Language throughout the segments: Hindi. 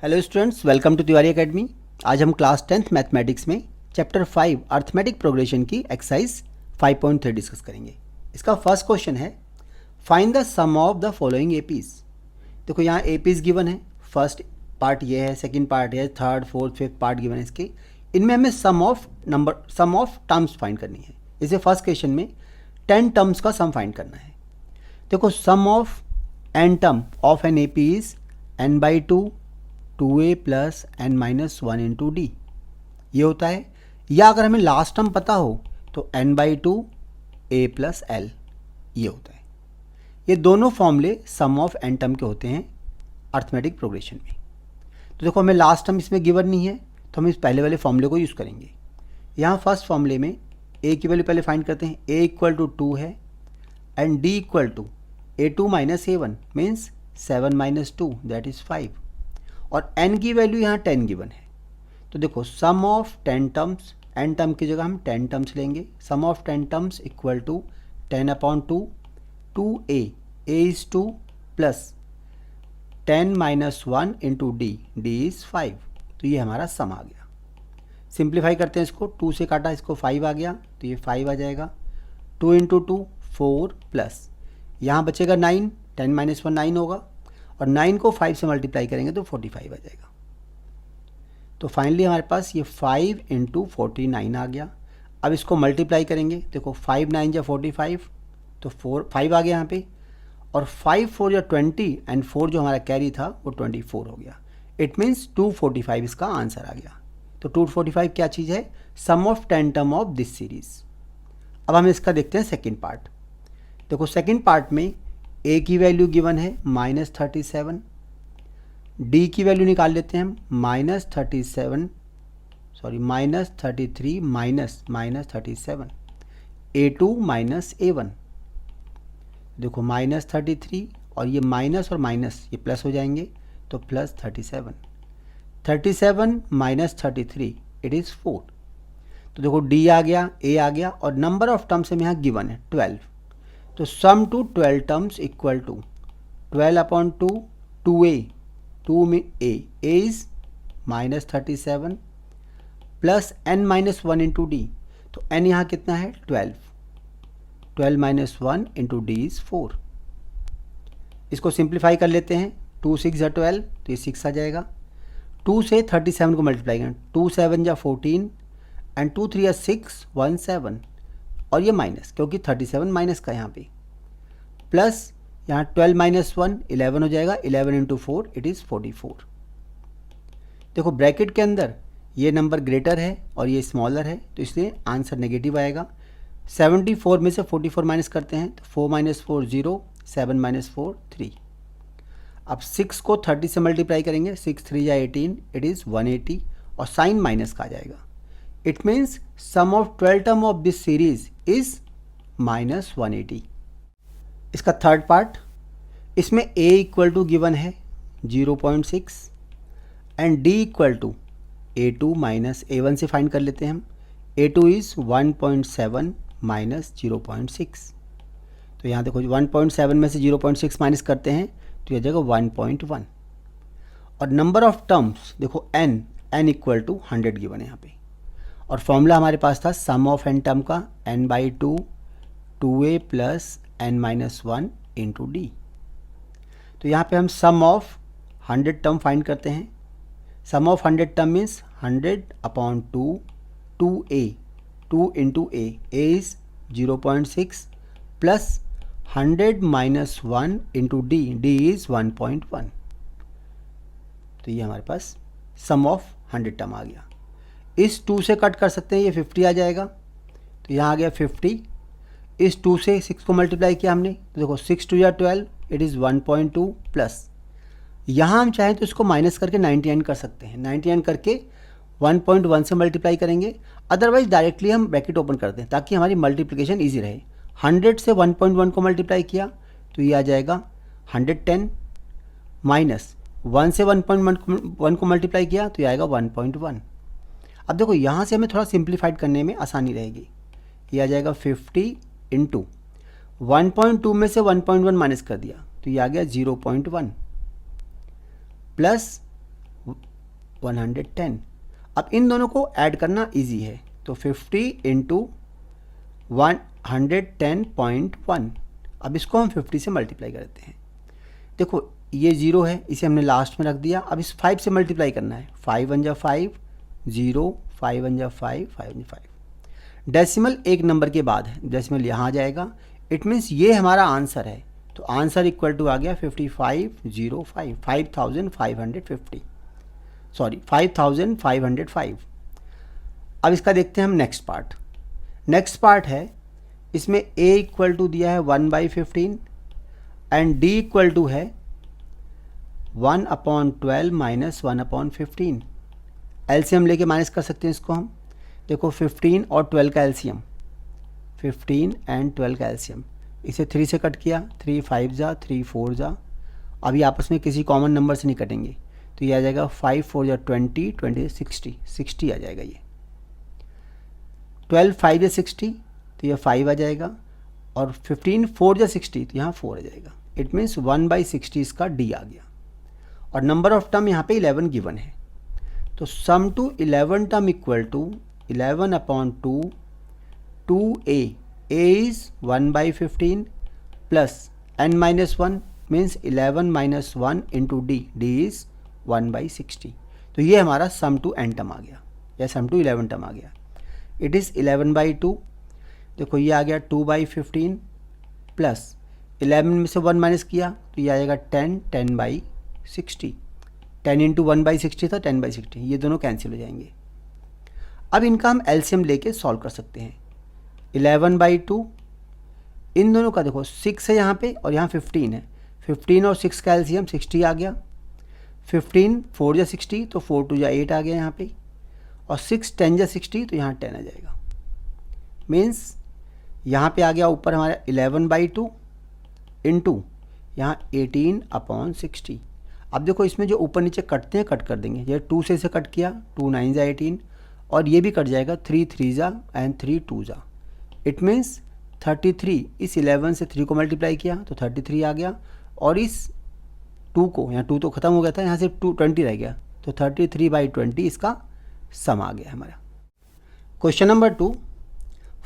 Hello students, welcome to Tiwari academy. आज हम क्लास 10th मैथमेटिक्स में चैप्टर 5 अर्थमेटिक प्रोग्रेशन की एक्सरसाइज 5.3 डिस्कस करेंगे। इसका फर्स्ट क्वेश्चन है, find the sum of the following APs. देखो यहाँ एपीज गिवन है, फर्स्ट पार्ट ये है, सेकंड पार्ट है, third fourth fifth part given है इसके। इनमें हमें सम ऑफ टर्म्स फाइंड करनी है। इसे फर्स्ट क्वेश्चन में 10 टर्म्स का सम फाइंड करना है। देखो sum of n term of N AP is n/2 2a plus n minus 1 into d, ये होता है। या अगर हमें लास्ट टर्म पता हो तो n/2 a प्लस l, ये होता है। ये दोनों फॉर्मूले सम ऑफ एन टर्म के होते हैं अर्थमेटिक प्रोग्रेशन में। तो देखो हमें लास्ट टर्म इसमें गिवन नहीं है तो हम इस पहले वाले फॉर्मूले को यूज़ करेंगे। यहाँ फर्स्ट फॉर्मूले में a की वैल्यू पहले फाइंड करते हैं। a इक्वल टू 2 है and d equal to a2 minus a1 means 7 minus 2 that is 5, और n की वैल्यू यहाँ 10 गिवन है। तो देखो sum of 10 terms, n term की जगह हम 10 टर्म्स लेंगे। Sum of 10 terms equal to 10/2 2a, a is 2 plus 10 minus 1 into D, d is 5। तो ये हमारा सम आ गया। सिंप्लीफाई करते हैं इसको, 2 से काटा इसको 5 आ गया तो ये 5 आ जाएगा। 2 इंटू 2 4 प्लस यहाँ बचेगा 9, 10 माइनस 1 9 होगा, और 9 को 5 से मल्टीप्लाई करेंगे तो 45 आ जाएगा। तो फाइनली हमारे पास ये 5 इंटू 49 आ गया। अब इसको मल्टीप्लाई करेंगे, देखो 5 9 या 45 तो 5 आ गया यहाँ पे, और 5 4 या 20 एंड 4 जो हमारा कैरी था वो 24 हो गया। इट मीन्स 245 इसका आंसर आ गया। तो 245 क्या चीज़ है? Sum of 10 term of this series. अब हम इसका देखते हैं सेकेंड पार्ट। देखो सेकेंड पार्ट में a की वैल्यू गिवन है -37, d की वैल्यू निकाल लेते हैं हम -33 -37, a2 माइनस a1। देखो -33 और ये माइनस और माइनस ये प्लस हो जाएंगे तो प्लस 37 माइनस 33 इट इज़ 4। तो देखो d आ गया, a आ गया, और नंबर ऑफ टर्म्स में यहाँ गिवन है 12। तो sum to 12 terms equal to 12/2 2a, 2 में a is -37 plus n minus 1 into d. तो n यहाँ कितना है? 12 माइनस 1 इंटू डी इज़ 4। इसको सिंप्लीफाई कर लेते हैं, 2 6 या 12 तो ये 6 आ जाएगा। 2 से 37 को मल्टीप्लाई करें, 2 7 या 14 एंड 2 3 या 6 1 7, और ये माइनस क्योंकि 37 माइनस का यहाँ पे, प्लस यहाँ 12 माइनस 1 11 हो जाएगा। 11 इंटू 4 इट इज़ 44। देखो ब्रैकेट के अंदर ये नंबर ग्रेटर है और ये स्मॉलर है तो इसलिए आंसर नेगेटिव आएगा। 74 में से 44 माइनस करते हैं तो 4 माइनस 4 0, 7 माइनस 4 3। अब 6 को 30 से मल्टीप्लाई करेंगे, 6 3 या 18 इट इज़ 180, और साइन माइनस का आ जाएगा। It means sum of 12 term of this series is -180। इसका थर्ड पार्ट, इसमें a इक्वल टू गिवन है 0.6 and d equal to a2 minus a1 से फाइंड कर लेते हैं हम। a2 is 1.7 minus 0.6। तो यहाँ देखो 1.7 में से 0.6 माइनस करते हैं तो यह जाएगा 1.1, और नंबर ऑफ टर्म्स देखो n इक्वल टू 100 गिवन है यहाँ पे, और फॉर्मूला हमारे पास था सम ऑफ एन टर्म का n/2 2a plus n minus 1 into d. तो यहाँ पे हम सम ऑफ 100 टर्म फाइंड करते हैं। Sum of 100 term means 100/2 2a, 2 into a is 0.6 plus 100 minus 1 into D, d is 1.1। तो ये हमारे पास सम ऑफ 100 टर्म आ गया। इस 2 से कट कर सकते हैं, ये 50 आ जाएगा। तो यहाँ आ गया 50। इस 2 से 6 को मल्टीप्लाई किया हमने तो देखो 6 2 या 12 इट इज़ 1.2 प्लस, यहाँ हम चाहें तो इसको माइनस करके 99 कर सकते हैं। 99 करके 1.1 से मल्टीप्लाई करेंगे, अदरवाइज डायरेक्टली हम ब्रैकेट ओपन कर दें ताकि हमारी मल्टीप्लिकेशन ईजी रहे। 100 से 1.1 को मल्टीप्लाई किया तो ये आ जाएगा 110, माइनस 1 से 1.1 को मल्टीप्लाई किया तो ये आएगा 1.1। अब देखो यहाँ से हमें थोड़ा सिंप्लीफाइड करने में आसानी रहेगी। ये आ जाएगा 50 इंटू 1.2 में से 1.1 माइनस कर दिया तो ये आ गया 0.1 प्लस 110। अब इन दोनों को ऐड करना इजी है, तो 50 इंटू 110.1। अब इसको हम 50 से मल्टीप्लाई करते हैं। देखो ये 0 है, इसे हमने लास्ट में रख दिया। अब इस 5 से मल्टीप्लाई करना है। 5 1 जा 5, 0, 5 1 जा 5, 5 1 5। डेसिमल एक नंबर के बाद है, डेसिमल यहाँ आ जाएगा। इट मीन्स ये हमारा आंसर है। तो आंसर इक्वल टू आ गया 5505, 5550, सॉरी 5505। अब इसका देखते हैं हम नेक्स्ट पार्ट। नेक्स्ट पार्ट है, इसमें a इक्वल टू दिया है 1/15 एंड d इक्वल टू है 1/12 माइनस 1/15। एलसीएम लेके माइनस कर सकते हैं इसको हम। देखो 15 और 12 का एलसीएम, 15 एंड 12 का एलसीएम, इसे 3 से कट किया, 3 5 जा, 3 4 जा। अभी आपस में किसी कॉमन नंबर से नहीं कटेंगे, तो ये आ जाएगा 5 4 जा 20, 20 60, 60 आ जाएगा ये। 12 5 जा 60, तो ये 5 आ जाएगा। और 15 4 जा 60, तो यहाँ 4 आ जाएगा। इट मीन्स 1/60 इसका डी आ गया। और नंबर ऑफ टर्म यहाँ पे 11 गिवन है, तो sum to 11 term equal to 11/2 2a, a is 1/15 plus n-1 means 11 minus 1 into d, d is 1/60। तो ये हमारा सम टू n टर्म आ गया, या सम टू 11 टर्म आ गया। It is 11/2। देखो ये आ गया 2/15 प्लस 11 में से 1 माइनस किया, तो ये आ जाएगा 10, 10/60। 10 इंटू 1/60 था, 10/60, ये दोनों कैंसिल हो जाएंगे। अब इनका हम एलसीएम लेके सॉल्व कर सकते हैं। 11/2, इन दोनों का देखो 6 है यहाँ पे और यहाँ 15 है। 15 और 6 का एलसीएम 60 आ गया। 15 4 जा 60, तो 4 2 जा 8 आ गया यहाँ पे। और 6 10 जा 60, तो यहाँ 10 आ जाएगा। मीन्स यहाँ पे आ गया ऊपर हमारा 11/2 इंटू यहाँ 18/60। अब देखो इसमें जो ऊपर नीचे कटते हैं कट कर देंगे। ये 2 से इसे कट किया, 2 9 जा 18, और ये भी कट जाएगा, 3 3 जा एंड 3 2 जा। इट मीन्स 33, इस 11 से 3 को मल्टीप्लाई किया तो 33 आ गया। और इस 2 को, यहाँ 2 तो ख़त्म हो गया था, यहाँ से 20 रह गया, तो 33/20 इसका सम आ गया हमारा। Question number 2,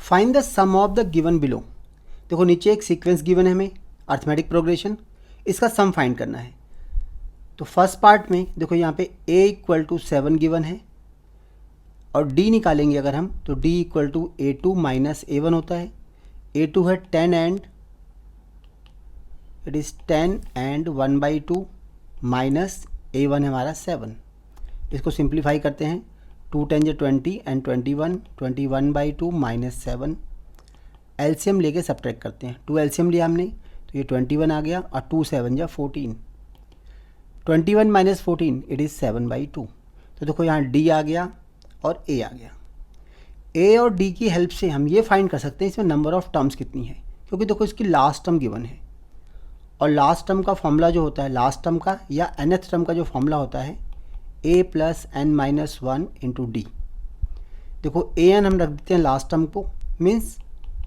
find the sum of the given below. देखो नीचे एक सीक्वेंस गिवन है हमें, अर्थमेटिक प्रोग्रेशन, इसका सम फाइंड करना है। तो फर्स्ट पार्ट में देखो यहाँ पे a इक्वल टू 7 गिवन है, और d निकालेंगे अगर हम, तो d equal to a2 minus a1 होता है। a2 है 10 and it is 10 and 1/2 minus a1 है हमारा 7। इसको सिंप्लीफाई करते हैं। 2 10 जा 20 एंड 21, 21/2 माइनस 7। एलसीएम लेके सब्ट्रैक्ट करते हैं। 2 एलसीएम लिया हमने, तो ये 21 आ गया, और 2 7 जा 14। 21 माइनस 14 इट इज़ 7/2। तो देखो यहाँ d आ गया और a आ गया। a और d की हेल्प से हम ये फाइंड कर सकते हैं इसमें नंबर ऑफ़ टर्म्स कितनी है, क्योंकि देखो इसकी लास्ट टर्म गिवन है, और लास्ट टर्म का फॉर्मूला जो होता है, लास्ट टर्म का या nth टर्म का जो फॉर्मूला होता है, a plus n-1 into D. देखो an हम रख देते हैं लास्ट टर्म को, मीन्स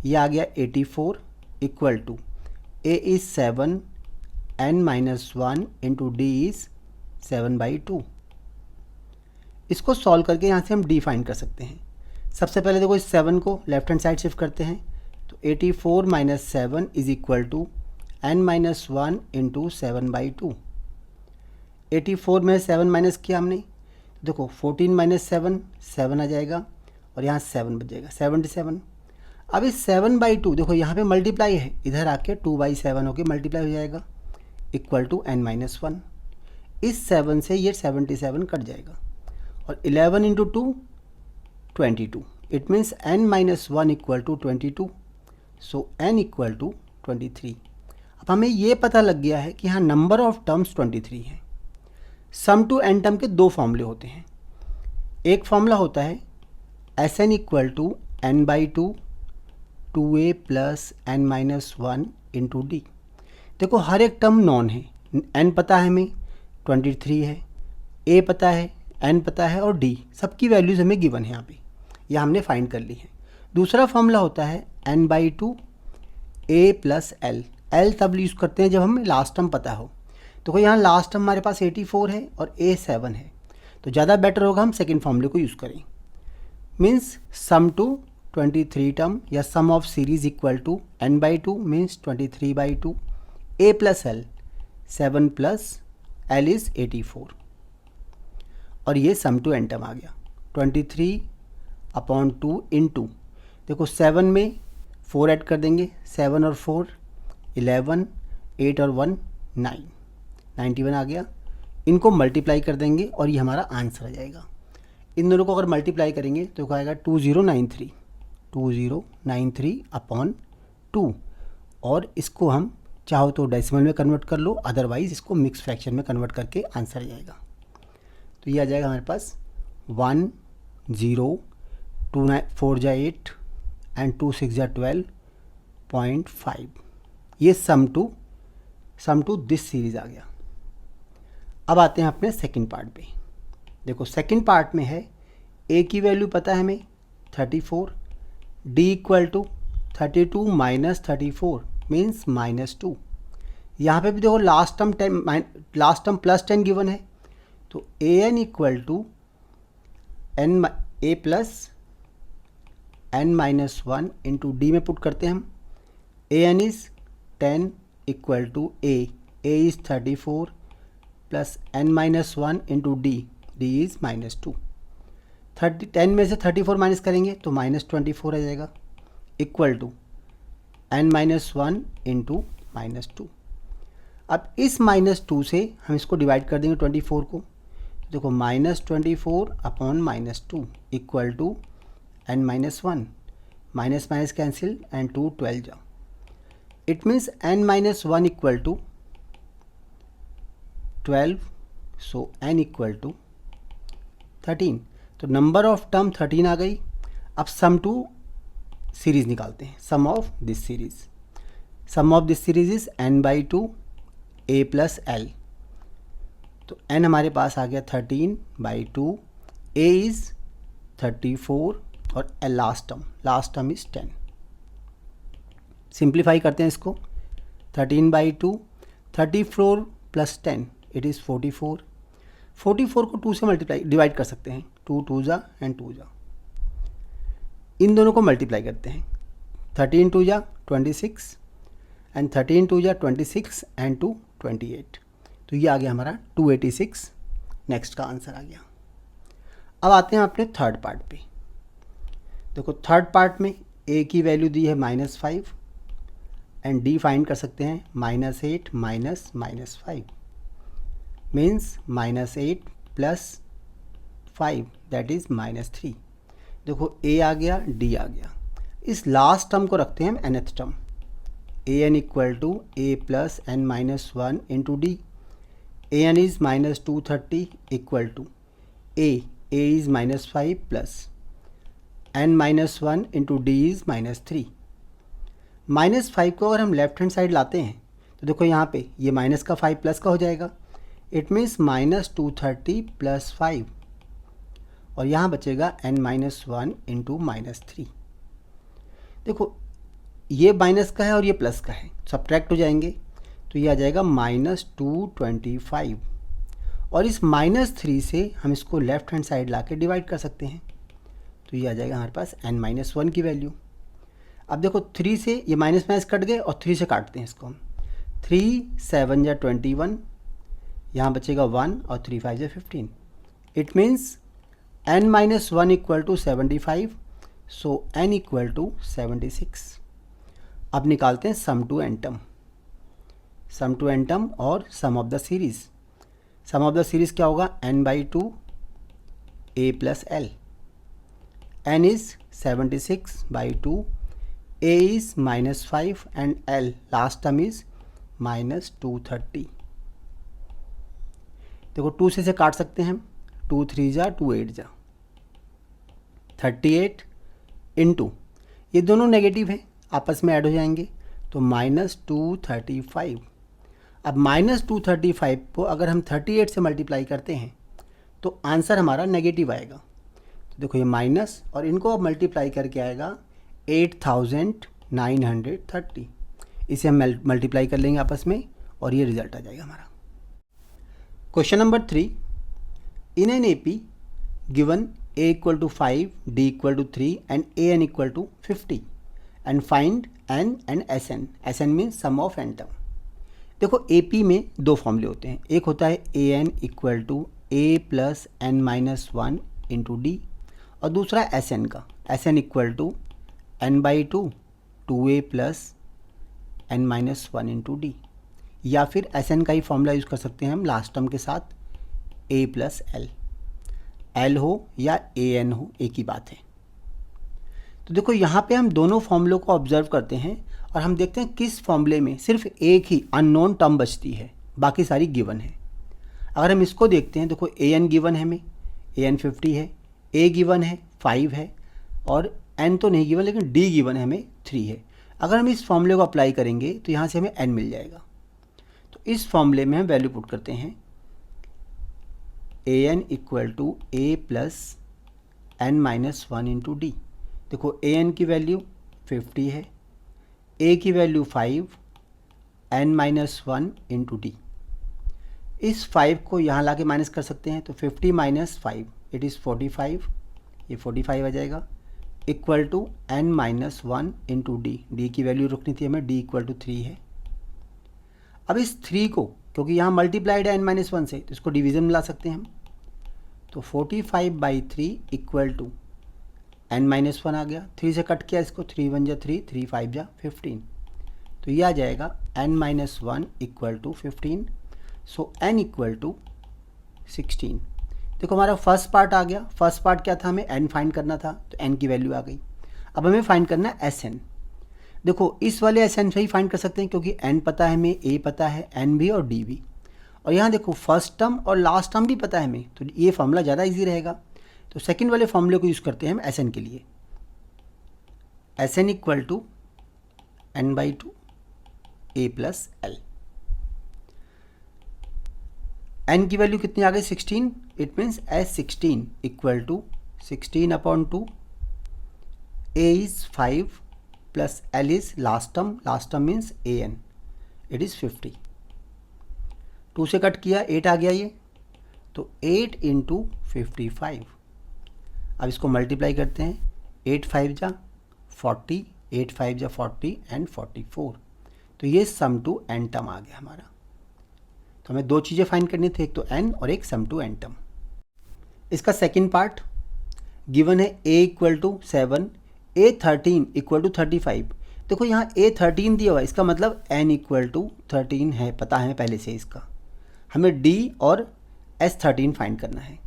ये आ गया 84 equal to a is 7, n-1 into D is 7/2। इसको सॉल्व करके यहाँ से हम डी फाइंड कर सकते हैं। सबसे पहले देखो इस 7 को लेफ्ट हैंड साइड शिफ्ट करते हैं, तो 84 minus 7 is equal to n-1 into 7/2। 84 में 7 माइनस किया हमने, देखो 14 माइनस 7, 7 आ जाएगा, और यहाँ 7 बच जाएगा, 77। अब इस 7/2 देखो यहाँ पे मल्टीप्लाई है, इधर आके 2/7 होके मल्टीप्लाई हो जाएगा, इक्वल टू n-1। इस 7 से ये 77 कट जाएगा, और 11 into 2 22। It means n-1 equal to 22, so n equal to 23। अब हमें ये पता लग गया है कि यहाँ नंबर ऑफ टर्म्स 23 है। सम टू n टर्म के दो फॉर्मूले होते हैं। एक फॉर्मूला होता है Sn equal to n/2 2a plus n-1 into D. देखो हर एक टर्म नॉन है, n पता है हमें 23 है, a पता है, n पता है, और d सबकी वैल्यूज़ हमें गिवन है यहाँ पे, यह हमने फाइंड कर ली है। दूसरा फॉर्मूला होता है n/2 a प्लस l तब यूज़ करते हैं जब हमें लास्ट टर्म पता हो। तो यहाँ लास्ट टर्म हमारे पास 84 है और a 7 है, तो ज़्यादा बेटर होगा हम सेकेंड फॉर्मूले को यूज़ करें। मीन्स सम टू 23 टर्म या sum of series equal to n/2 means 23/2 a plus l 7 plus L is 84 और ये सम टू n टर्म आ गया 23/2 इंटू, देखो 7 में 4 ऐड कर देंगे, 7 और 4 11, 8 और 1 9, 91 आ गया। इनको मल्टीप्लाई कर देंगे और ये हमारा आंसर आ जाएगा। इन दोनों को अगर मल्टीप्लाई करेंगे तो क्या आएगा 2093/2 और इसको हम चाहो तो डेसिमल में कन्वर्ट कर लो, अदरवाइज इसको मिक्स फ्रैक्शन में कन्वर्ट करके आंसर आ जाएगा। तो ये आ जाएगा हमारे पास 1 0 2 9 4 जा 8 एंड 2 6 जा 12.5। ये सम टू दिस सीरीज आ गया। अब आते हैं अपने सेकंड पार्ट पे। देखो सेकंड पार्ट में है a की वैल्यू पता है हमें 34, d equal to 32 minus 34 means -2। यहाँ पे भी देखो लास्ट टर्म प्लस 10 गिवन है, तो an equal to a plus n-1 into D में पुट करते हैं हम। an is 10 equal to a is 34 plus n-1 into D is -2। 10 में से 34 माइनस करेंगे तो -24 आ जाएगा इक्वल टू n-1 इंटू -2। अब इस -2 से हम इसको डिवाइड कर देंगे 24 को, देखो -24/-2 equal to n-1, minus minus cancel and 2 12 जा। It means n-1 equal to 12, so n equal to 13। तो नंबर ऑफ टर्म 13 आ गई। अब सम टू सीरीज निकालते हैं, sum of this series. Sum of this series is n/2 a plus l. तो n हमारे पास आ गया 13/2, a इज़ 34 और l last term is 10। Simplify करते हैं इसको, 13/2 34 प्लस 10 इट इज़ 44। 44 को 2 से डिवाइड कर सकते हैं, 2 2 जा एंड 2 जा। इन दोनों को मल्टीप्लाई करते हैं, 13 2 जा 26 एंड 13 2 जा 26 एंड 2 28। तो ये आ गया हमारा 286, नेक्स्ट का आंसर आ गया। अब आते हैं अपने थर्ड पार्ट पे। देखो थर्ड पार्ट में a की वैल्यू दी है -5 एंड d फाइंड कर सकते हैं -8 minus -5 means -8 plus 5 that is -3। देखो a आ गया, d आ गया। इस लास्ट टर्म को रखते हैं हम nth term, an equal to a plus n-1 into D. an is -230 equal to a is -5 plus n-1 into D is -3। -5 को अगर हम लेफ्ट हैंड साइड लाते हैं तो देखो यहाँ पे ये माइनस का 5 प्लस का हो जाएगा, इट मीन्स -230 प्लस 5 और यहाँ बचेगा n-1 इंटू -3। देखो ये माइनस का है और ये प्लस का है, सब्ट्रैक्ट हो जाएंगे तो ये आ जाएगा -225 और इस -3 से हम इसको लेफ्ट हैंड साइड ला के डिवाइड कर सकते हैं। तो ये आ जाएगा हमारे पास n-1 की वैल्यू। अब देखो 3 से ये माइनस कट गए और 3 से काटते हैं इसको हम, 3 7 जा 21, यहाँ बचेगा 1 और 3 5 जा 15। It means n-1 equal to 75, so n equal to 76। अब निकालते हैं सम टू n टर्म और sum of the series. Sum of the series क्या होगा, n/2 a plus l. n is 76/2, a is -5 and l last term is -230। देखो 2 से काट सकते हैं हम, 2 3 जा 2 8 जा 38 इंटू, ये दोनों नेगेटिव हैं आपस में ऐड हो जाएंगे तो -235। अब -235 को अगर हम 38 से मल्टीप्लाई करते हैं तो आंसर हमारा नेगेटिव आएगा। तो देखो ये माइनस और इनको अब मल्टीप्लाई करके आएगा 8930। इसे हम मल्टीप्लाई कर लेंगे आपस में और ये रिजल्ट आ जाएगा हमारा। Question number 3, in an AP given A equal to 5, D equal to 3 and AN equal to 50 and find N and SN. SN means sum of n term. देखो AP में दो फॉर्मूले होते हैं, एक होता है AN equal to A plus N minus one into D और दूसरा SN का SN equal to n by two 2A plus N minus one into D, या फिर SN का ही फॉर्मूला यूज़ कर सकते हैं हम लास्ट टर्म के साथ A प्लस एल हो या AN हो, एक ही बात है। तो देखो यहाँ पे हम दोनों फॉर्मूलों को ऑब्जर्व करते हैं और हम देखते हैं किस फॉर्मूले में सिर्फ एक ही अननोन टर्म बचती है, बाकी सारी गिवन है। अगर हम इसको देखते हैं, देखो AN गिवन है हमें, AN 50 है, A गिवन है 5 है और N तो नहीं गिवन लेकिन D गिवन है हमें 3 है। अगर हम इस फॉर्मूले को अप्लाई करेंगे तो यहाँ से हमें N मिल जाएगा। तो इस फॉर्मूले में हम वैल्यू पुट करते हैं AN equal to A plus N minus one into D. देखो AN की वैल्यू 50 है, A की value 5, N minus one into D. इस 5 को यहाँ ला के माइनस कर सकते हैं, तो 50 माइनस 5 इट इज़ 45, ये 45 आ जाएगा, equal to N minus one into D. D की वैल्यू रखनी थी हमें, डी इक्वल टू 3 है। अब इस 3 को, क्योंकि यहाँ मल्टीप्लाइड है एन माइनस वन से, तो इसको डिवीज़न में ला सकते हैं हम। तो 45/3 equal to N minus one आ गया, 3 से कट किया इसको, 3 1 जा 3, 3 5 जा 15, तो ये आ जाएगा N minus one equal to 15। So N equal to 16। देखो हमारा फर्स्ट पार्ट आ गया। फर्स्ट पार्ट क्या था, हमें एन फाइंड करना था, तो एन की वैल्यू आ गई। अब हमें फाइंड करना है एस एन। देखो इस वाले एस एन से ही फाइंड कर सकते हैं, क्योंकि एन पता है हमें, ए पता है, एन भी और डी भी। और यहाँ देखो फर्स्ट टर्म और लास्ट टर्म भी पता है हमें, तो ये फॉर्मूला ज़्यादा इजी रहेगा। तो सेकंड वाले फॉर्मूले को यूज़ करते हैं हम एस एन के लिए। S N equal to N by two A plus L. N की वैल्यू कितनी आ गई, 16। It means S 16 equal to 16/2, A is 5 plus L is last term means A N, it is 50। 2 से कट किया, 8 आ गया ये, तो 8 इंटू 55। अब इसको मल्टीप्लाई करते हैं, 8 5 जा 40, 8 5 जा 40 एंड 44। तो ये सम टू एन टर्म आ गया हमारा। तो हमें दो चीज़ें फाइंड करनी थी, एक तो एन और एक सम टू एन टर्म। इसका सेकंड पार्ट गिवन है a equal to 7, A 13 equal to 35। देखो यहाँ A 13 दिया हुआ है, इसका मतलब n इक्वल टू 13 है, पता है पहले से इसका। हमें D और S 13 फाइंड करना है।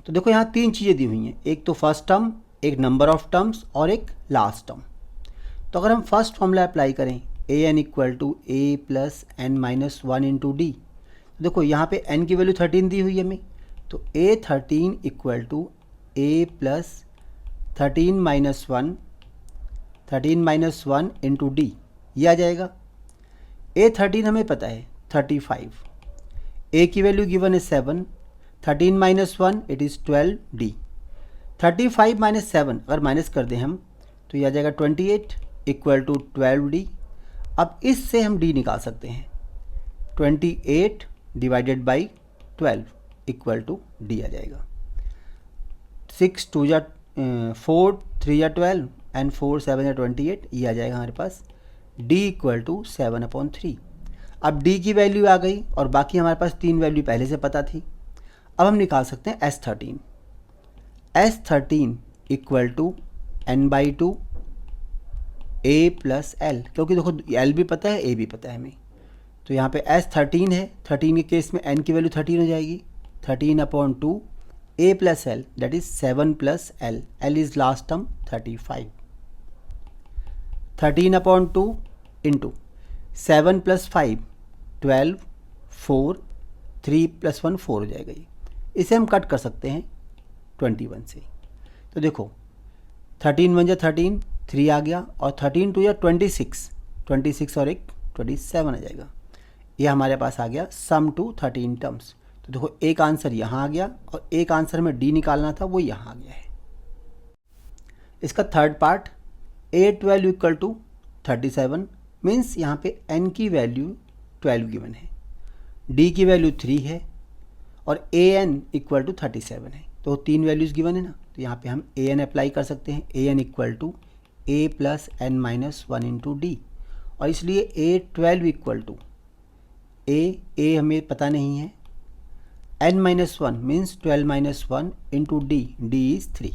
तो देखो यहाँ तीन चीज़ें दी हुई हैं, एक तो फर्स्ट टर्म, एक नंबर ऑफ टर्म्स और एक लास्ट टर्म। तो अगर हम फर्स्ट फॉर्मूला अप्लाई करें, AN equal to A plus N minus one into D, देखो यहाँ पे n की वैल्यू 13 दी हुई है हमें, तो A 13 equal to A plus 13 minus one into d, ये आ जाएगा। A 13 हमें पता है 35, A की वैल्यू गिवन है 7, 13 minus one it is 12 D. 35 minus 7 अगर माइनस कर दें हम, तो ये आ जाएगा 28 इक्वल टू 12 डी। अब इससे हम डी निकाल सकते हैं, 28 divided by 12 equal to d आ जाएगा। 6 2 जा 4 3 जा 12 एंड 4 7 जा 28, ये आ जाएगा हमारे पास d इक्वल टू 7/3। अब d की वैल्यू आ गई और बाकी हमारे पास तीन वैल्यू पहले से पता थी। अब हम निकाल सकते हैं S13। S13 equal to n by two a plus l, क्योंकि देखो l भी पता है a भी पता है हमें। तो यहाँ पे S13 है, 13 के केस में n की वैल्यू 13 हो जाएगी, 13/2 a plus L that is 7 plus L, L is last term 35। 13/2 into 7 plus 5 12, 4 3 plus 1 4 हो जाएगा ये। इसे हम कट कर सकते हैं 21 से। तो देखो 13 1 जा 13, 3 आ गया और 13 2 या 26 और एक 27 आ जाएगा। ये हमारे पास आ गया सम टू 13 टर्म्स। तो देखो एक आंसर यहाँ आ गया और एक आंसर में डी निकालना था, वो यहाँ आ गया है। इसका third part A12 equal to 37 means यहाँ पे n की वैल्यू 12 गिवन है, d की वैल्यू 3 है और ए एन इक्वल टू 37 है, तो 3 वैल्यूज़ गिवन है ना, तो यहाँ पे हम ए एन अप्लाई कर सकते हैं। A n equal to A plus N minus 1 into D, और इसलिए ए 12 इक्वल टू ए हमें पता नहीं है, n minus 1 means 12 minus 1 into D, d is 3।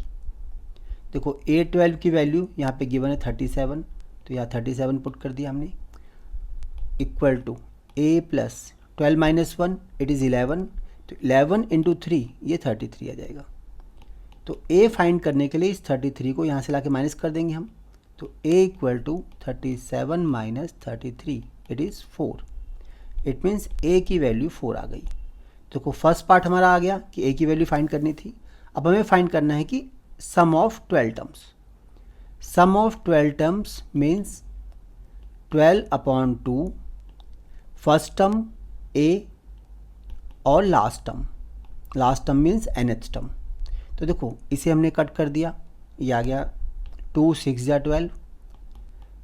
देखो ए 12 की वैल्यू यहाँ पे गिवन है 37, तो यहाँ 37 पुट कर दिया हमने, equal to A plus 12 minus 1 it is 11, तो 11 इंटू 3 ये 33 आ जाएगा। तो ए फाइंड करने के लिए इस 33 को यहाँ से ला के माइनस कर देंगे हम, तो a equal to 37 minus 33 it is 4। It means a की वैल्यू 4 आ गई। देखो फर्स्ट पार्ट हमारा आ गया कि ए की वैल्यू फाइंड करनी थी। अब हमें फाइंड करना है कि sum of 12 terms. Sum of 12 terms means 12 upon 2, first term a और last term means nth term. तो देखो इसे हमने कट कर दिया, ये आ गया 2 6 या 12,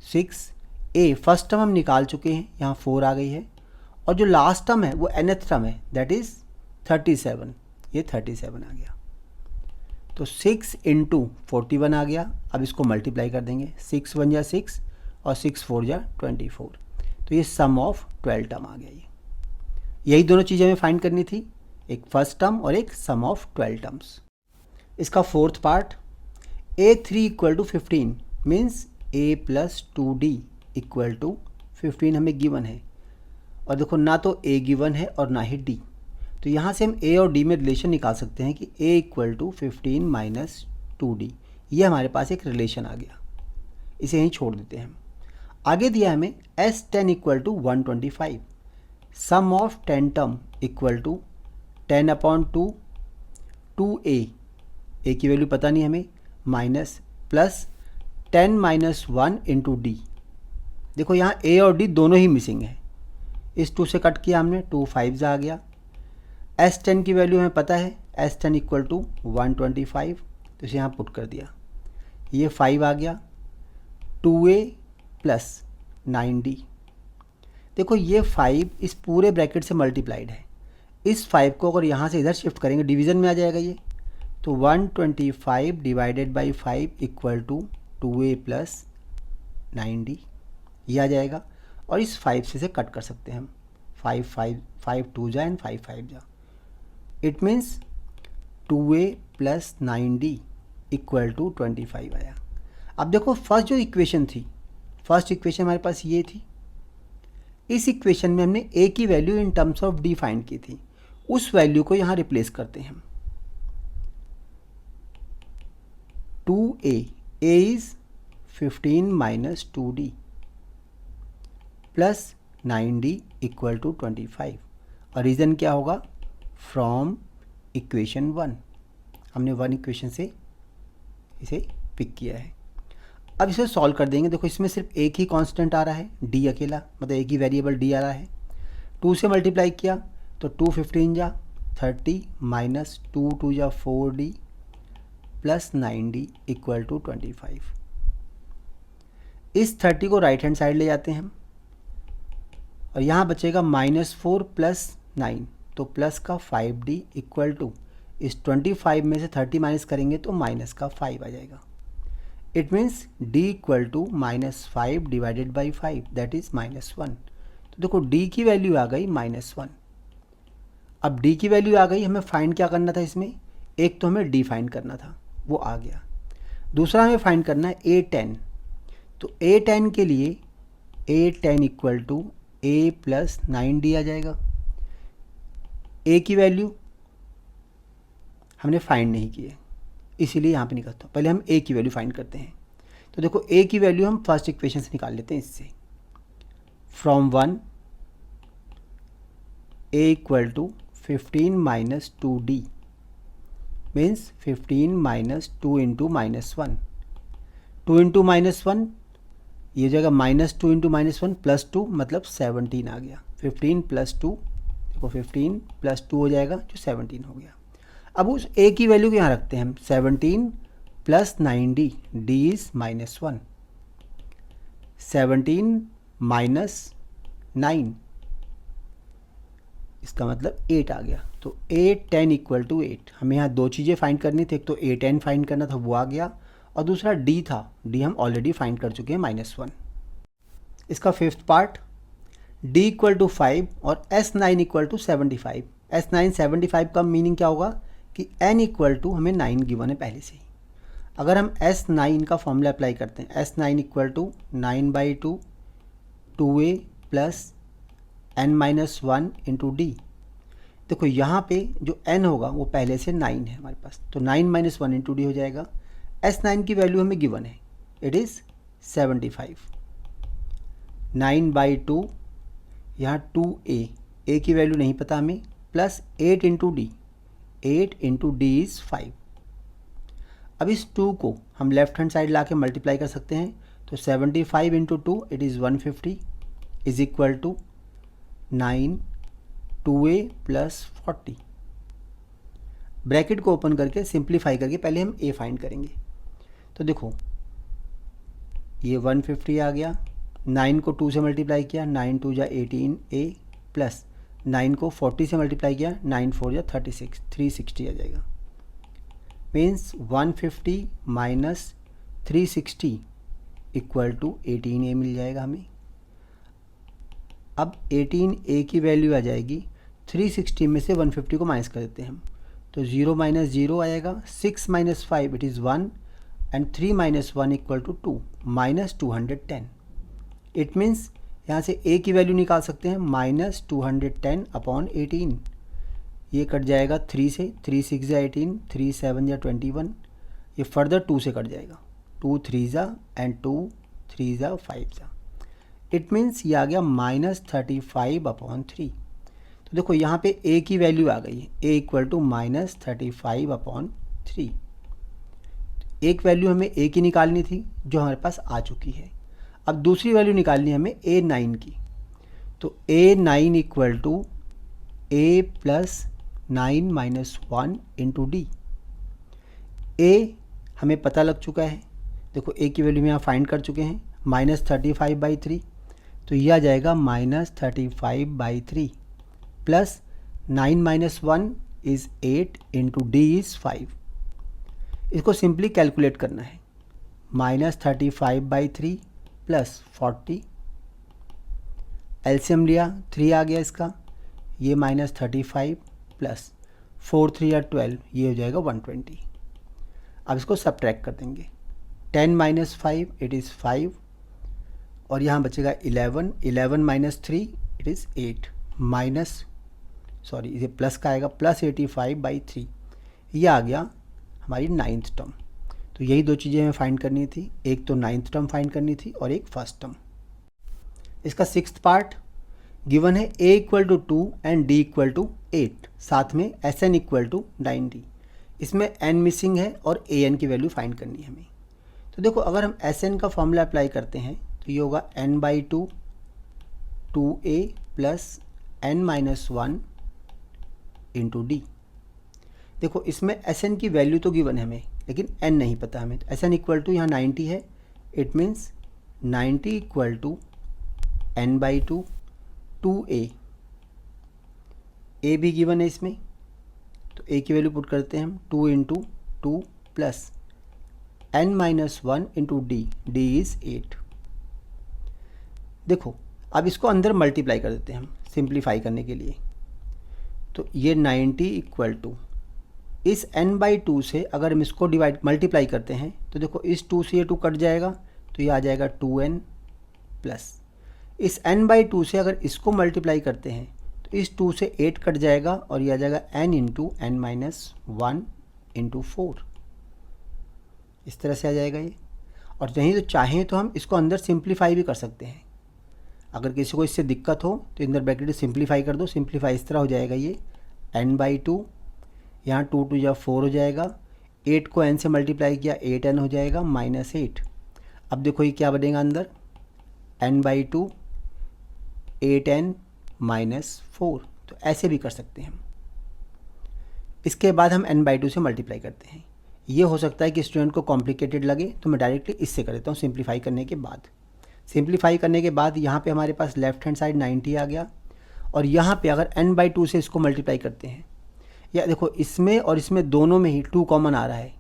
6 ए फर्स्ट टर्म हम निकाल चुके हैं, यहाँ 4 आ गई है, और जो लास्ट टर्म है वो nth टर्म है, दैट इज़ 37, ये 37 आ गया। तो 6 इंटू 41 आ गया। अब इसको मल्टीप्लाई कर देंगे, 6 1 या 6 और 6 4 या 24, तो ये सम ऑफ 12 टर्म आ गया। ये यही दोनों चीज़ें हमें फाइंड करनी थी, एक फर्स्ट टर्म और एक सम ऑफ 12 टर्म्स। इसका fourth part, A3 equal to 15 means A plus 2D equal to 15 हमें गिवन है, और देखो ना तो A गिवन है और ना ही D, तो यहाँ से हम A और D में रिलेशन निकाल सकते हैं कि A equal to 15 minus 2D, ये हमारे पास एक रिलेशन आ गया, इसे यहीं छोड़ देते हैं हम। आगे दिया हमें S10 equal to 125, sum of 10 term equal to 10 upon 2 2A, A की वैल्यू पता नहीं हमें, minus plus 10 minus 1 into D. देखो यहाँ A और D दोनों ही मिसिंग है, इस 2 से कट किया हमने, 2 5 आ गया। S10 की वैल्यू हमें पता है, S10 इक्वल टू 125, तो इसे यहाँ पुट कर दिया, ये 5 आ गया, 2A प्लस 9D। देखो ये 5 इस पूरे ब्रैकेट से मल्टीप्लाइड है, इस 5 को अगर यहाँ से इधर शिफ्ट करेंगे डिवीज़न में आ जाएगा ये, तो 125 divided by 5 equal to 2A plus 9D, ये आ जाएगा। और इस 5 से कट कर सकते हैं हम, 5 2 जा एंड 5 5 जा, it means 2A plus 9D equal to 25 आया। अब देखो फर्स्ट जो इक्वेशन थी, फर्स्ट इक्वेशन हमारे पास ये थी, इस इक्वेशन में हमने A की value in terms of D find की थी, उस वैल्यू को यहाँ रिप्लेस करते हैं हम। 2A, A is 15 minus 2D plus 9D equal to 25, और रीज़न क्या होगा, फ्रॉम इक्वेशन 1, हमने 1 इक्वेशन से इसे पिक किया है। अब इसे सॉल्व कर देंगे। देखो इसमें सिर्फ एक ही कांस्टेंट आ रहा है, D अकेला, मतलब एक ही वेरिएबल D आ रहा है। 2 से मल्टीप्लाई किया तो 2 15 जा 30 माइनस 2 2 जा 4D plus 9D equal to 25। इस 30 को राइट हैंड साइड ले जाते हैं हम, और यहाँ बचेगा -4 प्लस 9, तो प्लस का 5D इक्वल टू, इस 25 में से 30 माइनस करेंगे तो माइनस का 5 आ जाएगा। It means D equal to -5 divided by 5 that is -1। तो देखो D की वैल्यू आ गई -1। अब D की वैल्यू आ गई, हमें फाइंड क्या करना था इसमें, एक तो हमें D फाइंड करना था, वो आ गया। दूसरा हमें फाइंड करना है A10, तो A10 के लिए A10 equal to A plus 9D आ जाएगा। A की वैल्यू हमने फाइंड नहीं की है, इसीलिए यहाँ पे निकलता हूँ। पहले हम A की वैल्यू फाइंड करते हैं। तो देखो A की वैल्यू हम फर्स्ट इक्वेशन से निकाल लेते हैं, इससे from 1 A equal to 15 minus 2D means 15 minus 2 into -1, 2 into -1 ये जगह -2 इंटू -1 प्लस 2 मतलब 17 आ गया। 15 प्लस 2, देखो 15 प्लस 2 हो जाएगा जो 17 हो गया। अब उस A की वैल्यू को यहाँ रखते हैं हम, 17 plus 9D, D is -1, 17 minus 9 इसका मतलब 8 आ गया। तो 8 10 इक्वल टू 8। हमें यहाँ दो चीज़ें फाइंड करनी थी, एक तो 8 10 फाइंड करना था, वो आ गया, और दूसरा डी था, डी हम ऑलरेडी फाइंड कर चुके हैं -1। इसका fifth part, d equal to 5 और S9 इक्वल टू 75। S9 75 का मीनिंग क्या होगा कि n इक्वल टू हमें 9 गिवन है पहले से ही। अगर हम S9 का फॉर्मूला अप्लाई करते हैं, S9 equal to 9/2 2a plus n-1 into D. देखो यहाँ पे जो n होगा वो पहले से 9 है हमारे पास, तो 9 - 1 इंटू डी हो जाएगा। S9 की वैल्यू हमें गिवन है, इट इज़ 75। 9/2, यहाँ 2a की वैल्यू नहीं पता हमें, plus 8 into D, 8 into D is 5। अब इस 2 को हम लेफ्ट हैंड साइड ला के मल्टीप्लाई कर सकते हैं, तो 75 into 2 it is 150 is equal to 9 2a plus 40। Bracket को ओपन करके सिंप्लीफाई करके पहले हम a फाइंड करेंगे। तो देखो ये 150 आ गया, 9 को 2 से मल्टीप्लाई किया, 9 2 जा 18a प्लस 9 को 40 से मल्टीप्लाई किया, 9 4 जा 36, 360 आ जाएगा। Means 150 minus 360 equal to 18a मिल जाएगा हमें। अब 18a की वैल्यू आ जाएगी, 360 में से 150 को माइनस कर देते हैं हम, तो 0 - 0 आएगा, 6 - 5 it is 1 and 3 - 1 equal to 2, -210। It means यहाँ से a की वैल्यू निकाल सकते हैं -210 अपॉन 18। ये कट जाएगा 3 से, 3 6 जा 18, 3 7 जा 21, ये फर्दर 2 से कट जाएगा, 2 3 जा एंड 2 3 जा 5 जा। इट मीन्स ये आ गया -35 अपॉन 3। तो देखो यहाँ पे a की वैल्यू आ गई है, a इक्वल टू -35 अपॉन 3। एक वैल्यू हमें a की निकालनी थी जो हमारे पास आ चुकी है। अब दूसरी वैल्यू निकालनी है हमें a9 की, तो a9 equal to a plus 9 - 1 into d. a हमें पता लग चुका है, देखो a की वैल्यू हम यहाँ फाइंड कर चुके हैं, -35/3, तो यह आ जाएगा -35/3 plus 9 - 1 is 8 into D is 5। इसको सिंपली कैलकुलेट करना है, -35/3 प्लस 40, एलसीएम लिया 3 आ गया इसका, ये -35 प्लस 4 3 या 12, ये हो जाएगा 120। अब इसको सब्ट्रैक्ट कर देंगे, 10 - 5 इट इज़ 5, और यहाँ बचेगा 11, 11 - 3 इट इज़ 8, ये प्लस का आएगा, +85/3। ये आ गया हमारी 9th टर्म। तो यही दो चीज़ें हमें फाइंड करनी थी, एक तो 9th टर्म फाइंड करनी थी और एक फर्स्ट टर्म। इसका 6th पार्ट गिवन है, a equal to 2 and d equal to 8, साथ में Sn इक्वल टू 90। इसमें n मिसिंग है और an की वैल्यू फाइंड करनी है हमें। तो देखो अगर हम Sn का फॉर्मूला अप्लाई करते हैं तो ये होगा n/2 2a plus n-1 into D. देखो इसमें Sn की वैल्यू तो गिवन है हमें, लेकिन n नहीं पता हमें, तो Sn इक्वल टू यहाँ 90 है, it means 90 equal to n/2 2a। a भी गिवन है इसमें, तो a की वैल्यू पुट करते हैं हम, 2 into 2 plus n-1 into D, d is 8। देखो अब इसको अंदर मल्टीप्लाई कर देते हैं हम सिंप्लीफाई करने के लिए, तो ये 90 इक्वल टू इस n/2 से अगर हम इसको मल्टीप्लाई करते हैं तो देखो इस 2 से ये 2 कट जाएगा, तो ये आ जाएगा 2n प्लस इस n/2 से अगर इसको मल्टीप्लाई करते हैं तो इस 2 से 8 कट जाएगा और ये आ जाएगा n इंटू n-1 इंटू 4। इस तरह से आ जाएगा ये। और नहीं तो चाहें तो हम इसको अंदर सिंप्लीफाई भी कर सकते हैं, अगर किसी को इससे दिक्कत हो तो अंदर ब्रैकेट सिंप्लीफाई कर दो। सिंप्लीफाई इस तरह हो जाएगा, ये n/2, यहाँ 2 2 जा 4 हो जाएगा, 8 को n से मल्टीप्लाई किया 8n हो जाएगा -8। अब देखो ये क्या बनेगा अंदर, n/2 8n -4, तो ऐसे भी कर सकते हैं हम। इसके बाद हम n/2 से मल्टीप्लाई करते हैं। ये हो सकता है कि स्टूडेंट को कॉम्प्लिकेटेड लगे, तो मैं डायरेक्टली इससे कर देता हूँ सिंप्लीफाई करने के बाद। सिंप्लीफाई करने के बाद यहाँ पे हमारे पास लेफ्ट हैंड साइड 90 आ गया और यहाँ पे अगर n/2 से इसको मल्टीप्लाई करते हैं, या देखो इसमें और इसमें दोनों में ही 2 कॉमन आ रहा है,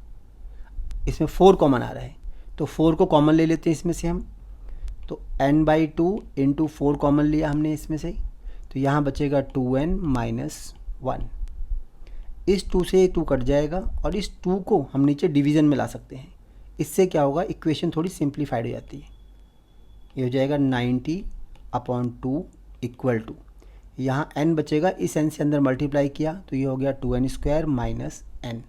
इसमें 4 कॉमन आ रहा है, तो 4 को कॉमन ले लेते हैं इसमें से हम, तो n/2 इंटू 4 कॉमन लिया हमने इसमें से, तो यहाँ बचेगा 2n माइनस 1। इस 2 से 2 कट जाएगा और इस 2 को हम नीचे डिवीज़न में ला सकते हैं। इससे क्या होगा, इक्वेशन थोड़ी सिंप्लीफाइड हो जाती है। ये हो जाएगा 90/2 इक्वल टू, यहाँ n बचेगा, इस n से अंदर मल्टीप्लाई किया तो ये हो गया 2n² माइनस n।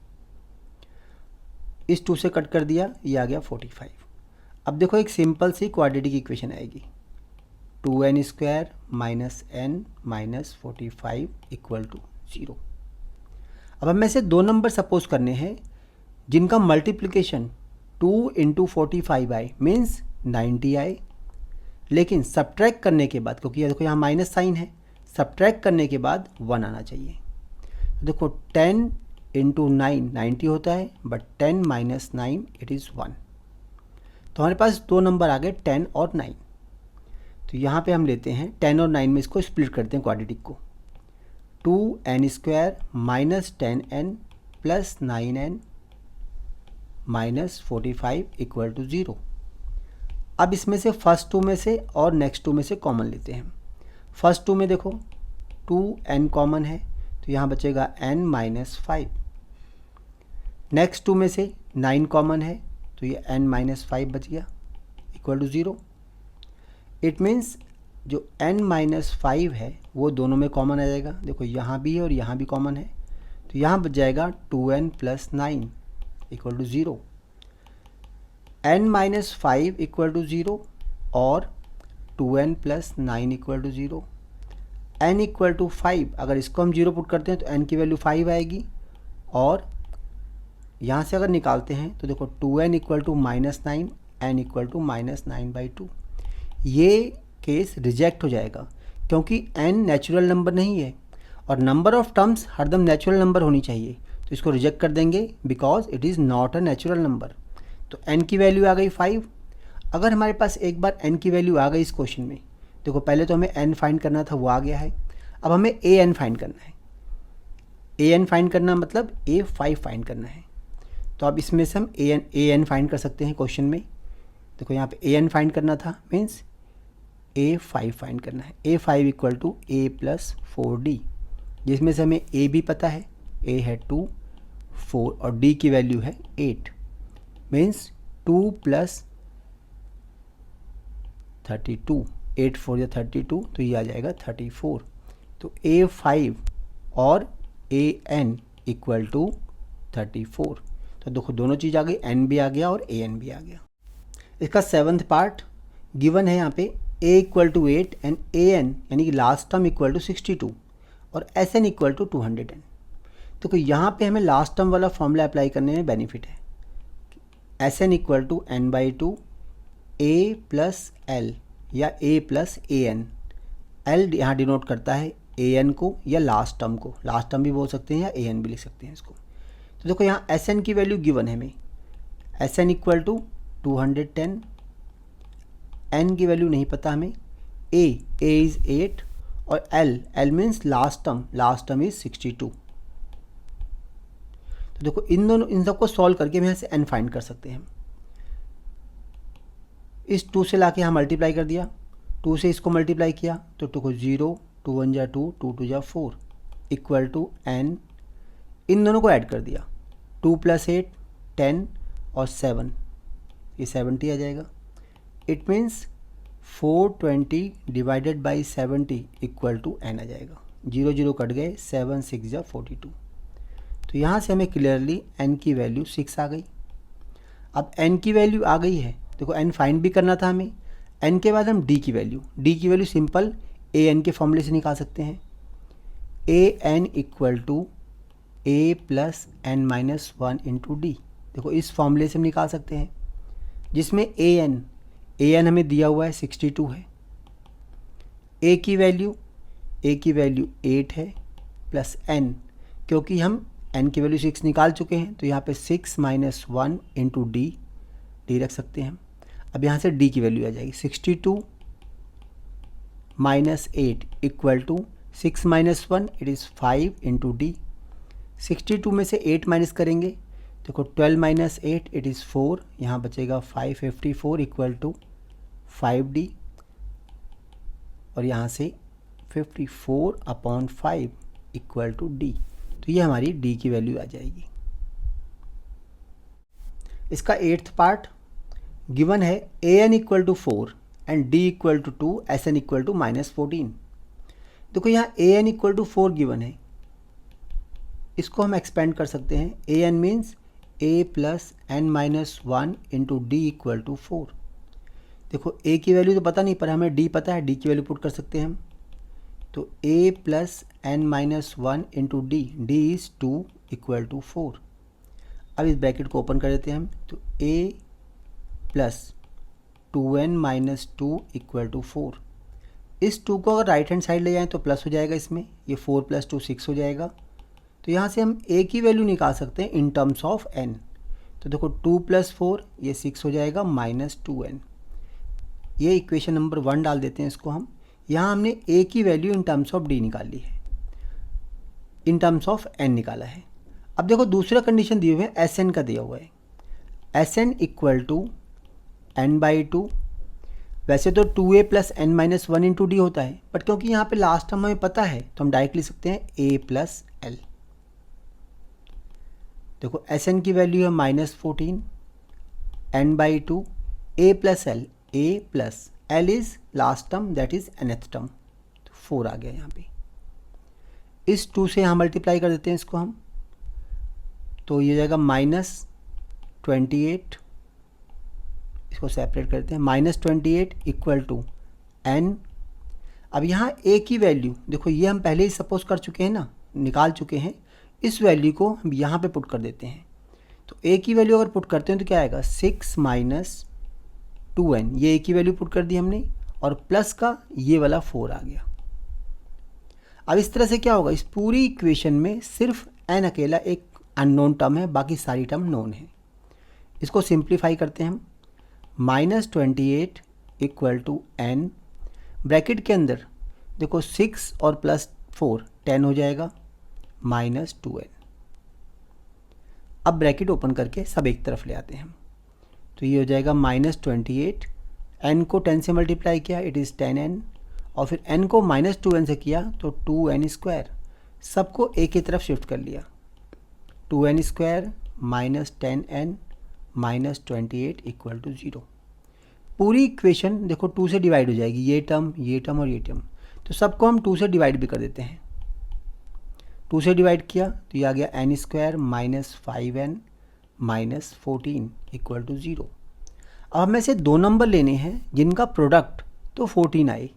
इस 2 से कट कर दिया, ये आ गया 45। अब देखो एक सिंपल सी क्वाड्रेटिक इक्वेशन आएगी, 2n² minus n minus 45 equal to 0। अब हमें से 2 नंबर सपोज करने हैं जिनका मल्टीप्लिकेशन 2 इंटू 45 आए मीन्स 90 आए, लेकिन सब्ट्रैक्ट करने के बाद, क्योंकि देखो यहाँ माइनस साइन है, सब्ट्रैक्ट करने के बाद 1 आना चाहिए। तो देखो 10 इंटू 9 90 होता है, बट 10 माइनस 9 इट इज़ 1। तो हमारे पास 2 नंबर आ गए 10 और 9। तो यहाँ पे हम लेते हैं 10 और 9 में इसको स्प्लिट करते हैं क्वाड्रेटिक को, 2n² minus 10n plus 9n minus 45 equal to 0। अब इसमें से फर्स्ट 2 में से और नेक्स्ट 2 में से कॉमन लेते हैं। फर्स्ट 2 में देखो 2n कॉमन है, तो यहाँ बचेगा n माइनस 5। नेक्स्ट 2 में से 9 कॉमन है, तो ये n माइनस 5 बच गया इक्वल टू 0। इट मीन्स जो n माइनस 5 है वो दोनों में कॉमन आ जाएगा। देखो यहाँ भी है और यहाँ भी कॉमन है, तो यहाँ बच जाएगा 2n plus 9 equal to 0। n minus 5 equal to 0 और 2n plus 9 equal to 0। n equal to 5, अगर इसको हम 0 पुट करते हैं तो n की वैल्यू 5 आएगी, और यहाँ से अगर निकालते हैं तो देखो 2n equal to minus 9, n equal to minus 9/2। ये केस रिजेक्ट हो जाएगा क्योंकि n नेचुरल नंबर नहीं है और नंबर ऑफ टर्म्स हरदम नेचुरल नंबर होनी चाहिए, तो इसको रिजेक्ट कर देंगे because it is not a natural number. तो n की वैल्यू आ गई 5। अगर हमारे पास एक बार n की वैल्यू आ गई इस क्वेश्चन में, देखो पहले तो हमें n फाइंड करना था, वो आ गया है। अब हमें an फाइंड करना है। an फाइंड करना मतलब a5 फाइंड करना है। तो अब इसमें से हम an फाइंड कर सकते हैं क्वेश्चन में। देखो यहाँ पे an फाइंड करना था मीन्स a5 फाइंड करना है। a5 equal to a plus 4d, जिसमें से हमें a भी पता है, a है 2, 4 और d की वैल्यू है 8, मीन्स 2 प्लस 32, 8 4 या 32, तो ये आ जाएगा 34। तो a5 और an इक्वल टू 34। तो देखो दोनों चीज़ आ गई, n भी आ गया और an भी आ गया। इसका 7th पार्ट गिवन है यहाँ पे, a equal to 8 and an यानी कि लास्ट टर्म इक्वल टू 62 और sn इक्वल टू 210। तो यहाँ पे हमें लास्ट टर्म वाला फॉर्मूला अप्लाई करने में बेनिफिट है। sn equal to n/2 a plus l या a प्लस an। l यहाँ डिनोट करता है an को या लास्ट टर्म को, लास्ट टर्म भी बोल सकते हैं या an भी लिख सकते हैं इसको। तो देखो यहाँ sn की वैल्यू गिवन है हमें, sn इक्वल टू 210, n की वैल्यू नहीं पता हमें, a इज़ 8 और l means last term is 62। तो देखो इन सबको सॉल्व करके हम यहाँ से n फाइंड कर सकते हैं। इस 2 से लाके यहाँ मल्टीप्लाई कर दिया, 2 से इसको मल्टीप्लाई किया तो 2 को 0, 2 1 जा 2, 2 2 जा 4 इक्वल टू n। इन दोनों को ऐड कर दिया, 2 प्लस 8 10 और 7 ये 70 आ जाएगा। It means 420 divided by 70 equal to n आ जाएगा। 0 0 कट गए, 7 6 जा 42। तो यहाँ से हमें क्लियरली n की वैल्यू 6 आ गई। अब n की वैल्यू आ गई है, देखो n फाइंड भी करना था हमें। n के बाद हम d की वैल्यू सिंपल an के फॉर्मूले से निकाल सकते हैं। an equal to a plus n minus 1 into D. देखो इस फॉर्मूले से हम निकाल सकते हैं, जिसमें an हमें दिया हुआ है 62 है। a की वैल्यू 8 है प्लस n, क्योंकि हम n की वैल्यू 6 निकाल चुके हैं तो यहाँ पे 6 माइनस 1 इंटू डी रख सकते हैं। अब यहाँ से d की वैल्यू आ जाएगी 62 minus 8 equal to 6 minus 1 it is 5 into d. 62 में से 8 माइनस करेंगे, देखो 12 माइनस 8 इट इज़ 4, यहाँ बचेगा 554 इक्वल टू 5D, और यहाँ से 54/5 इक्वल टू D। तो ये हमारी D की वैल्यू आ जाएगी। इसका 8th पार्ट गिवन है an equal to 4 and d equal to 2, sn equal to -14। देखो यहाँ an इक्वल टू 4 गिवन है, इसको हम एक्सपेंड कर सकते हैं। an means a plus n minus 1 into d equal to 4। देखो a की वैल्यू तो पता नहीं, पर हमें d पता है, d की वैल्यू पुट कर सकते हैं हम। तो a plus n minus 1 into D, d is 2 equal to 4। अब इस ब्रैकेट को ओपन कर देते हैं हम, तो a plus 2n minus 2 equal to 4। इस 2 को अगर राइट हैंड साइड ले जाएं तो प्लस हो जाएगा, इसमें ये 4 प्लस 2 6 हो जाएगा। तो यहाँ से हम a की वैल्यू निकाल सकते हैं इन टर्म्स ऑफ n। तो देखो 2 प्लस 4 ये 6 हो जाएगा माइनस 2n। ये इक्वेशन नंबर 1 डाल देते हैं इसको हम। यहाँ हमने a की value in terms of d निकाल ली है, इन टर्म्स ऑफ n निकाला है। अब देखो दूसरा कंडीशन दिए हुए हैं, Sn का दिया हुआ है, Sn इक्वल टू n/2। वैसे तो 2a plus n minus 1 into d होता है, बट क्योंकि यहाँ पे लास्ट टर्म हमें पता है तो हम डायरेक्ट लिख सकते हैं a प्लस l। देखो Sn की वैल्यू है -14, n/2, a plus l, a plus l is last term that is nth term, तो 4 आ गया यहाँ पे। इस 2 से यहाँ मल्टीप्लाई कर देते हैं इसको हम, तो ये जाएगा -28, इसको सेपरेट करते हैं, -28 इक्वल टू n। अब यहाँ a की वैल्यू देखो ये हम पहले ही सपोज कर चुके हैं ना, निकाल चुके हैं। इस वैल्यू को हम यहाँ पे पुट कर देते हैं, तो a की वैल्यू अगर पुट करते हैं तो क्या आएगा 6 माइनस 2n, ये a की वैल्यू पुट कर दी हमने, और प्लस का ये वाला 4 आ गया। अब इस तरह से क्या होगा, इस पूरी इक्वेशन में सिर्फ n अकेला एक अननोन टर्म है, बाकी सारी टर्म नोन है। इसको सिंप्लीफाई करते हैं हम, -28 इक्वल टू n, ब्रैकेट के अंदर देखो 6 और प्लस 4 10 हो जाएगा, -2n। अब ब्रैकेट ओपन करके सब एक तरफ ले आते हैं हम, तो ये हो जाएगा -28, n को 10 से मल्टीप्लाई किया इट इज़ 10n, और फिर n को -2n से किया तो 2n², सबको a की तरफ शिफ्ट कर लिया, 2n² minus 10n minus 28 equal to 0। पूरी इक्वेशन देखो 2 से डिवाइड हो जाएगी, ये टर्म ये टर्म और ये टर्म, तो सबको हम 2 से डिवाइड भी कर देते हैं। 2 से डिवाइड किया तो ये आ गया n² minus 5n minus 14 equal to 0। अब हमें से 2 नंबर लेने हैं जिनका प्रोडक्ट तो 14 आए,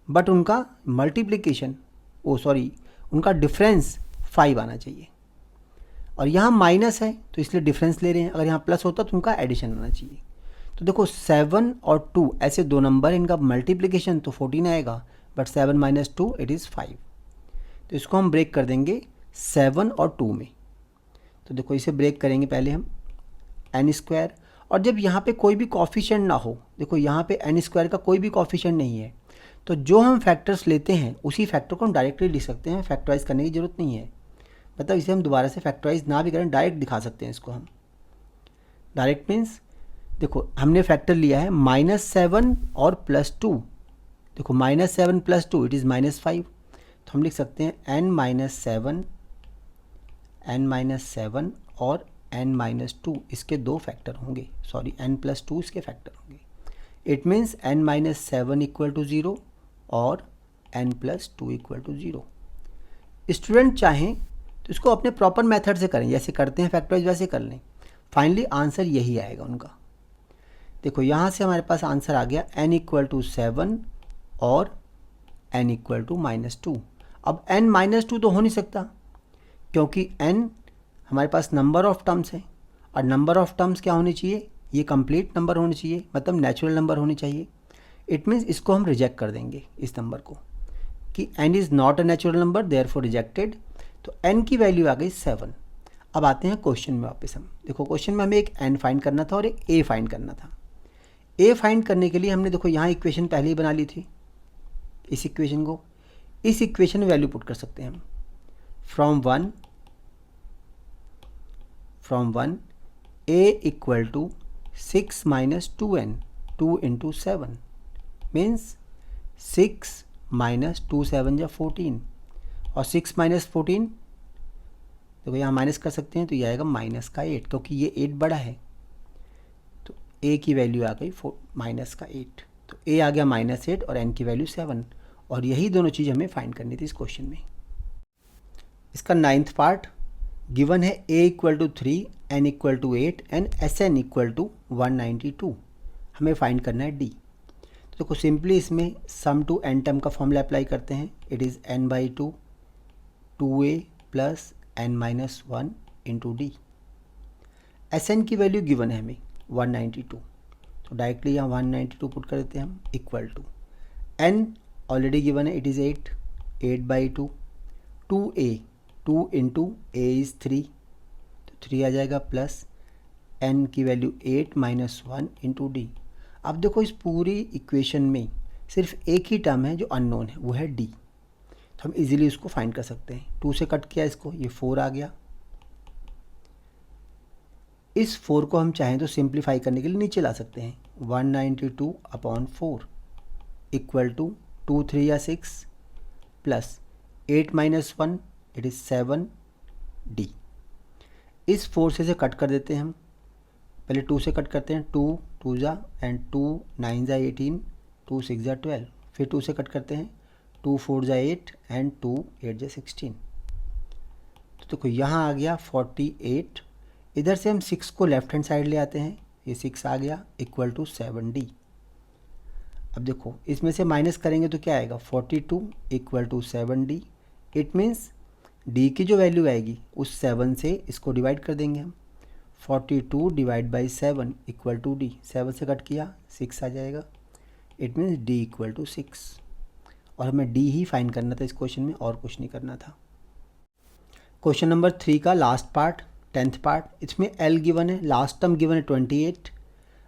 बट उनका मल्टीप्लिकेशन उनका डिफरेंस 5 आना चाहिए। और यहाँ माइनस है तो इसलिए डिफरेंस ले रहे हैं, अगर यहाँ प्लस होता तो उनका एडिशन आना चाहिए। तो देखो 7 और 2 ऐसे 2 नंबर, इनका मल्टीप्लिकेशन तो 14 आएगा, बट 7 माइनस 2 इट इज़ 5। तो इसको हम ब्रेक कर देंगे 7 और 2 में। तो देखो इसे ब्रेक करेंगे पहले हम, n², और जब यहाँ पे कोई भी कॉफिशिएंट ना हो, देखो यहाँ पे n² का कोई भी कॉफिशिएंट नहीं है, तो जो हम फैक्टर्स लेते हैं उसी फैक्टर को हम डायरेक्टली लिख सकते हैं, फैक्टराइज करने की ज़रूरत नहीं है। मतलब इसे हम दोबारा से फैक्टराइज ना भी करें, डायरेक्ट दिखा सकते हैं इसको हम। डायरेक्ट मीन्स देखो हमने फैक्टर लिया है -7 और +2, देखो -7 + 2 इट इज़ -5, तो हम लिख सकते हैं n - 7 और n - 2 इसके 2 फैक्टर होंगे, n + 2 इसके फैक्टर होंगे। It means n - 7 equal to 0 और n + 2 इक्वल टू 0। स्टूडेंट चाहें तो इसको अपने प्रॉपर मेथड से करें, जैसे करते हैं फैक्टराइज वैसे कर लें, फाइनली आंसर यही आएगा उनका। देखो यहाँ से हमारे पास आंसर आ गया n = 7 और n = -2। अब n - 2 तो हो नहीं सकता, क्योंकि n हमारे पास नंबर ऑफ टर्म्स है, और नंबर ऑफ टर्म्स क्या होने चाहिए, ये कंप्लीट नंबर होने चाहिए, मतलब नेचुरल नंबर होने चाहिए। इट मीन्स इसको हम रिजेक्ट कर देंगे, इस नंबर को, कि n is not a natural number, therefore rejected. तो n की वैल्यू आ गई 7। अब आते हैं क्वेश्चन में वापस हम। देखो क्वेश्चन में हमें एक n फाइंड करना था और एक a फाइंड करना था। a फाइंड करने के लिए हमने देखो यहाँ इक्वेशन पहले ही बना ली थी, इस इक्वेशन को इस इक्वेशन में वैल्यू पुट कर सकते हैं हम। From one a equal to 6 minus 2n, 2 into 7 means 6 minus 2 7 या 14, और 6 माइनस 14 देखो यहाँ माइनस कर सकते हैं, तो ये आएगा माइनस का 8, क्योंकि ये 8 बड़ा है, तो a की वैल्यू आ गई माइनस का 8, तो a आ गया -8 और n की वैल्यू 7, और यही दोनों चीज़ हमें फाइंड करनी थी इस क्वेश्चन में। इसका 9th पार्ट गिवन है a equal to 3, n equal to 8 and Sn equal to 192, हमें फाइंड करना है d। तो देखो सिंपली इसमें सम टू n टर्म का फॉर्मूला अप्लाई करते हैं, it is n/2 2a plus n-1 into D. Sn की वैल्यू गिवन है हमें 192, तो डायरेक्टली यहाँ 192 पुट कर देते हैं हम, equal to n already given है, it is 8/2 2a 2 into a is 3, तो 3 आ जाएगा, प्लस n की वैल्यू 8 माइनस 1 इंटू डी। अब देखो इस पूरी इक्वेशन में सिर्फ एक ही टर्म है जो अननोन है, वो है d, तो हम इजीली उसको फाइंड कर सकते हैं। 2 से कट किया इसको, ये 4 आ गया। इस 4 को हम चाहें तो सिंप्लीफाई करने के लिए नीचे ला सकते हैं, 192/4 इक्वल टू 2 3 या 6 plus 8 minus 1 it is 7d। इस 4 से कट कर देते हैं हम, पहले 2 से कट करते हैं, 2 2 जा एंड 2 9 जा 18, 2 6 जा 12, फिर 2 से कट करते हैं, 2 4 जा 8 एंड 2 8 जा 16, तो देखो यहाँ आ गया 48। इधर से हम 6 को लेफ्ट हैंड साइड ले आते हैं, ये 6 आ गया, इक्वल टू 7d। अब देखो इसमें से माइनस करेंगे तो क्या आएगा, 42 equal to 7d। It means d की जो वैल्यू आएगी उस 7 से इसको डिवाइड कर देंगे हम, 42 divide by 7 equal to d, 7 से कट किया 6 आ जाएगा, it means d equal to 6, और हमें d ही फाइंड करना था इस क्वेश्चन में, और कुछ नहीं करना था। क्वेश्चन नंबर 3 का लास्ट पार्ट 10th पार्ट, इसमें l गिवन है, लास्ट टर्म गिवन है 28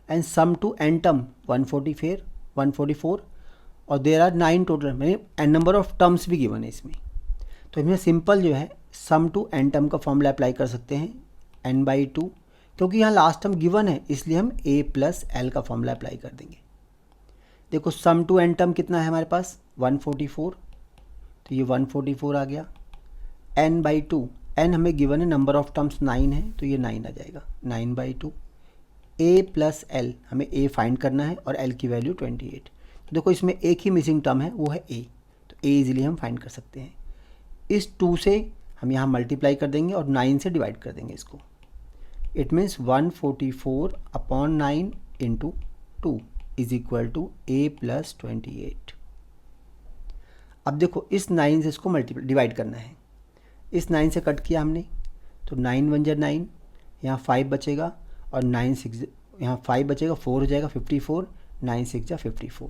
and sum to n term 144 और देयर आर 9 टोटल, यानी n नंबर ऑफ टर्म्स भी गिवन है इसमें। तो इसमें सिंपल जो है सम टू n टर्म का फॉर्मूला अप्लाई कर सकते हैं, n/2, क्योंकि यहाँ लास्ट टर्म गिवन है इसलिए हम a प्लस l का फॉर्मूला अप्लाई कर देंगे। देखो सम टू n टर्म कितना है हमारे पास 144, तो ये 144 आ गया, n/2 n हमें गिवन है, नंबर ऑफ टर्म्स 9 है, तो ये 9 आ जाएगा, 9/2 a प्लस l, हमें a फाइंड करना है और l की वैल्यू 28। तो देखो इसमें एक ही मिसिंग टर्म है, वो है a, तो a इजीली हम फाइंड कर सकते हैं। इस 2 से हम यहाँ मल्टीप्लाई कर देंगे और 9 से डिवाइड कर देंगे इसको, it means 144/9 into 2 is equal to a plus 28। अब देखो इस 9 से इसको डिवाइड करना है, इस 9 से कट किया हमने, तो 9 1 जा 9, यहाँ 5 बचेगा और 9 6, यहाँ 5 बचेगा, 4 हो जाएगा 54, 9 6 जा 54।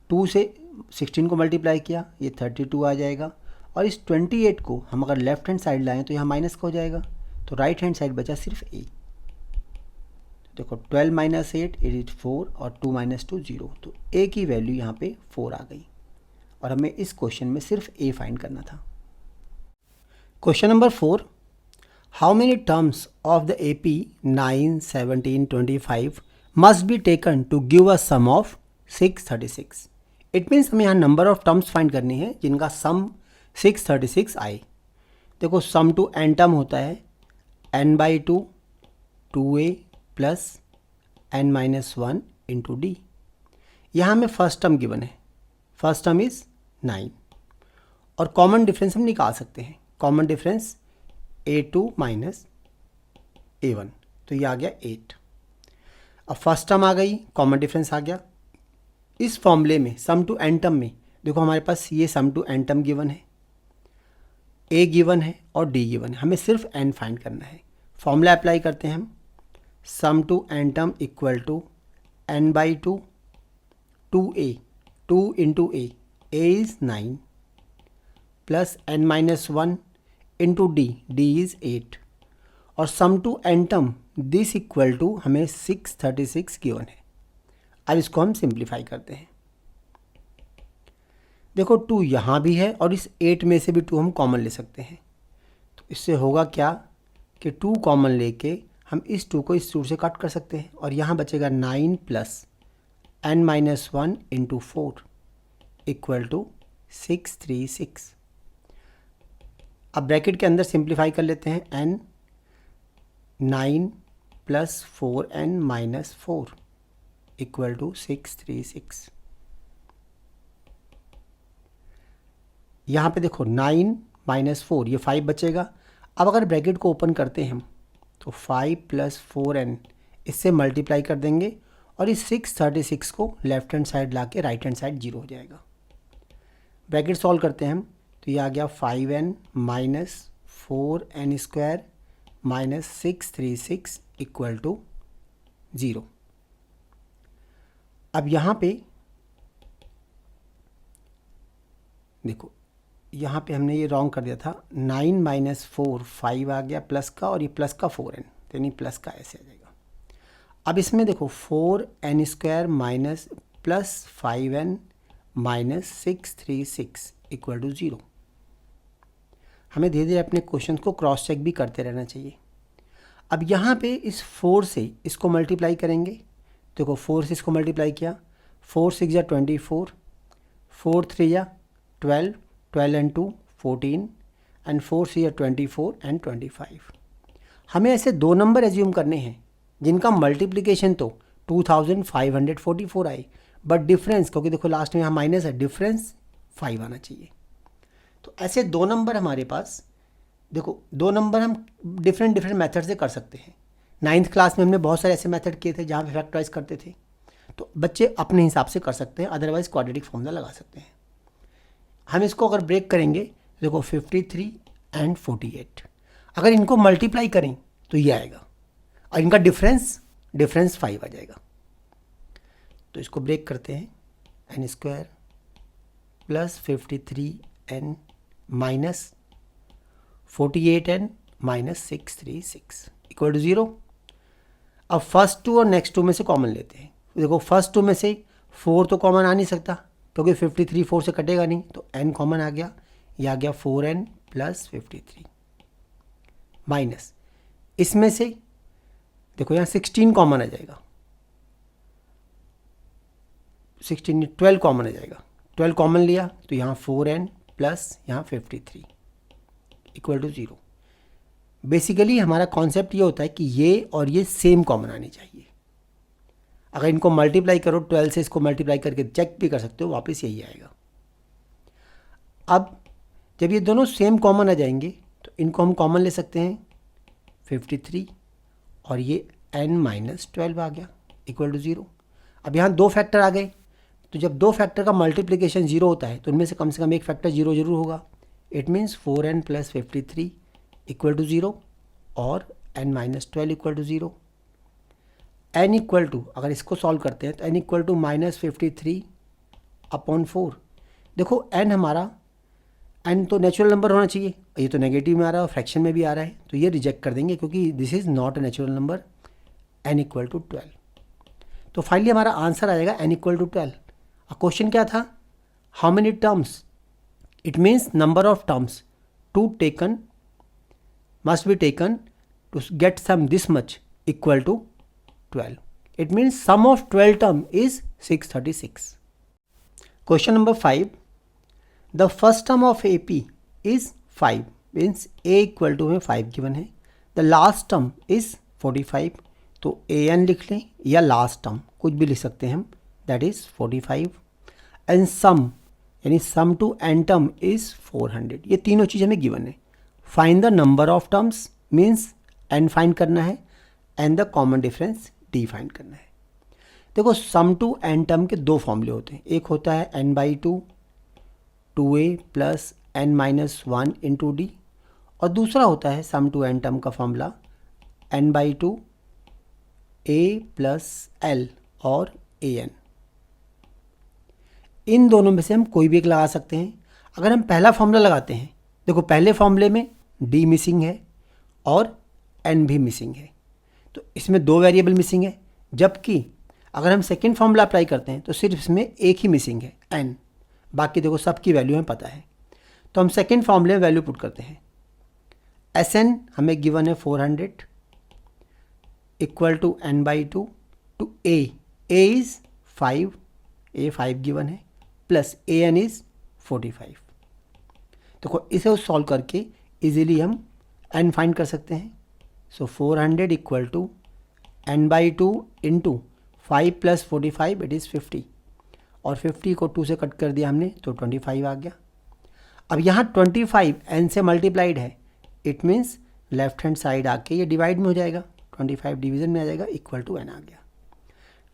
2 से 16 को मल्टीप्लाई किया, ये 32 आ जाएगा, और इस 28 को हम अगर लेफ्ट हैंड साइड लाएँ तो यहाँ माइनस का हो जाएगा, तो राइट हैंड साइड बचा सिर्फ a। देखो 12 माइनस 8 इट इज 4 और 2 माइनस 2 0, तो a की वैल्यू यहाँ पे 4 आ गई, और हमें इस क्वेश्चन में सिर्फ a फाइंड करना था। Question number 4, how many terms of the AP 9 17 25 must be taken to give a sum of 636। It means हमें यहाँ नंबर ऑफ टर्म्स फाइंड करनी है जिनका सम 636 आए। देखो सम टू n टर्म होता है n/2 2a plus n-1 into D. यहाँ हमें फर्स्ट टर्म गिवन है, फर्स्ट टर्म इज़ 9, और कॉमन डिफरेंस हम निकाल सकते हैं, common difference a2 minus a1, तो ये आ गया 8। अब फर्स्ट टर्म आ गई, कॉमन डिफरेंस आ गया। इस फॉर्मूले में सम टू n टर्म में देखो हमारे पास ये sum to n term given है, a गिवन है और d गिवन है, हमें सिर्फ n फाइंड करना है। फॉर्मूला अप्लाई करते हैं हम, sum to n term equal to n/2 2a, 2 into a is 9 plus n-1 into d is 8, और sum to n term this equal to हमें 636 गिवन है। अब इसको हम सिंप्लीफाई करते हैं। देखो 2 यहाँ भी है और इस 8 में से भी 2 हम कॉमन ले सकते हैं। तो इससे होगा क्या कि 2 कॉमन लेके हम इस 2 को इस 2 से कट कर सकते हैं और यहाँ बचेगा 9 plus n-1 into 4 equal to 636। अब ब्रैकेट के अंदर सिंप्लीफाई कर लेते हैं। n 9 plus 4n-4 equal to 636। यहाँ पे देखो 9 माइनस 4 ये 5 बचेगा। अब अगर ब्रैकेट को ओपन करते हैं हम तो 5 प्लस 4n इससे मल्टीप्लाई कर देंगे और इस 636 को लेफ्ट हैंड साइड ला के राइट हैंड साइड 0 हो जाएगा। ब्रैकेट सॉल्व करते हैं हम तो ये आ गया 5n minus 4n square minus 636 equal to 0। अब यहाँ पे देखो, यहाँ पे हमने ये रॉन्ग कर दिया था। 9 माइनस 4 5 आ गया प्लस का और ये प्लस का 4n यानी प्लस का ऐसे आ जाएगा। अब इसमें देखो 4n square minus plus 5n minus 636 equal to 0। हमें धीरे धीरे अपने क्वेश्चन को क्रॉस चेक भी करते रहना चाहिए। अब यहाँ पे इस 4 से इसको मल्टीप्लाई करेंगे। देखो 4 से इसको मल्टीप्लाई किया, 4 6 या 24, 4 3 या 12, 12 and 2 14 एंड 4 3 या 24 एंड 25। हमें ऐसे दो नंबर एज्यूम करने हैं जिनका मल्टीप्लिकेशन तो 2544 आए, बट डिफरेंस, क्योंकि देखो लास्ट में यहाँ माइनस है, डिफरेंस 5 आना चाहिए। तो ऐसे दो नंबर हमारे पास, देखो दो नंबर हम डिफरेंट मेथड से कर सकते हैं। 9th क्लास में हमने बहुत सारे ऐसे मेथड किए थे जहाँ पे फैक्टराइज करते थे, तो बच्चे अपने हिसाब से कर सकते हैं, अदरवाइज क्वाड्रेटिक फॉर्मूला लगा सकते हैं। हम इसको अगर ब्रेक करेंगे, देखो 53 एंड 48, अगर इनको मल्टीप्लाई करें तो ये आएगा और इनका डिफरेंस 5 आ जाएगा। तो इसको ब्रेक करते हैं, n square plus 53n minus 48n minus 636 equal to 0। अब फर्स्ट 2 और नेक्स्ट 2 में से कॉमन लेते हैं। देखो फर्स्ट 2 में से 4 तो कॉमन आ नहीं सकता क्योंकि 53 4 से कटेगा नहीं, तो n कॉमन आ गया, ये आ गया 4n प्लस 53 माइनस इसमें से देखो यहाँ 16 कॉमन आ जाएगा, 12 कॉमन आ जाएगा, 12 कॉमन लिया तो यहाँ 4n प्लस यहाँ 53 इक्वल टू 0। बेसिकली हमारा कॉन्सेप्ट ये होता है कि ये और ये सेम कॉमन आनी चाहिए। अगर इनको मल्टीप्लाई करो 12 से, इसको मल्टीप्लाई करके चेक भी कर सकते हो, वापस यही आएगा। अब जब ये दोनों सेम कॉमन आ जाएंगे तो इनको हम कॉमन ले सकते हैं, 53 और ये n माइनस 12 आ गया इक्वल टू 0। अब यहाँ दो फैक्टर आ गए, तो जब दो फैक्टर का मल्टीप्लिकेशन 0 होता है तो उनमें से कम एक फैक्टर 0 जरूर होगा। It means 4n plus 53 equal to 0 और n minus 12 equal to 0। n equal to, अगर इसको सॉल्व करते हैं तो n equal to minus 53 upon 4। देखो n हमारा, n तो नेचुरल नंबर होना चाहिए, ये तो नेगेटिव में आ रहा है और फ्रैक्शन में भी आ रहा है, तो ये रिजेक्ट कर देंगे क्योंकि this is not a natural number. n equal to 12, तो फाइनली हमारा आंसर आ जाएगा n इक्वल टू 12। क्वेश्चन क्या था, how many terms, it means number of terms to taken must be taken to get sum this much equal to 12. It means sum of 12 term is 636. Question number 5. The first term of AP is 5, means A equal to में 5 given है. The last term is 45. तो AN लिख लें या last term कुछ भी लिख सकते हैं हम, that is 45. And sum यानी sum to n term is 400. ये तीनों चीज़ हमें given है. Find the number of terms means n find करना है and the common difference d find करना है। देखो सम टू n टर्म के दो फॉर्मूले होते हैं, एक होता है n/2 2a plus n minus 1 into D, और दूसरा होता है सम टू n टर्म का formula n/2 a plus l और an। इन दोनों में से हम कोई भी एक लगा सकते हैं। अगर हम पहला फॉर्मूला लगाते हैं, देखो पहले फॉर्मूले में d मिसिंग है और n भी मिसिंग है, तो इसमें दो वेरिएबल मिसिंग है, जबकि अगर हम सेकेंड फॉर्मूला अप्लाई करते हैं तो सिर्फ इसमें एक ही मिसिंग है n, बाकी देखो सबकी वैल्यू हमें पता है। तो हम सेकेंड फॉर्मूले में वैल्यू पुट करते हैं। Sn हमें गिवन है 400 equal to n/2 two A is 5, A 5 given है, प्लस An इज़ 45। देखो इसे सॉल्व करके इजीली हम n फाइंड कर सकते हैं। So 400 equal to n/2 into 5 plus 45 it is 50, और 50 को 2 से कट कर दिया हमने तो 25 आ गया। अब यहाँ 25 n से मल्टीप्लाइड है, it means left hand side आके ये डिवाइड में हो जाएगा, 25 डिवीजन में आ जाएगा, इक्वल टू n आ गया।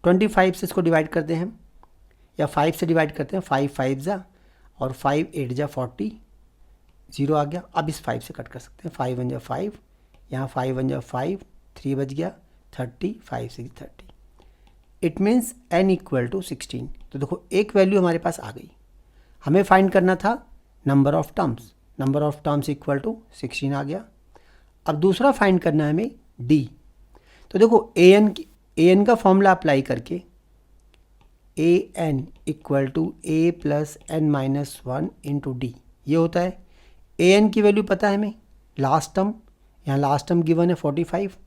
25 से इसको डिवाइड करते हैं हम, या 5 से डिवाइड करते हैं, 5 5 जा और 5 8 जा 40, 0 आ गया। अब इस 5 से कट कर सकते हैं, 5 1 जा 5, यहाँ 5 1 जा 5, 3 बच गया 30, 5 6 30, it means n equal to 16। तो देखो एक वैल्यू हमारे पास आ गई। हमें फाइंड करना था number of terms, number of terms equal to 16 आ गया। अब दूसरा फाइंड करना है हमें d। तो देखो an का फॉर्मूला अप्लाई करके an equal to a plus n minus 1 into d, ये होता है। an की वैल्यू पता है हमें, लास्ट टर्म, यहाँ लास्ट टर्म गिवन है 45,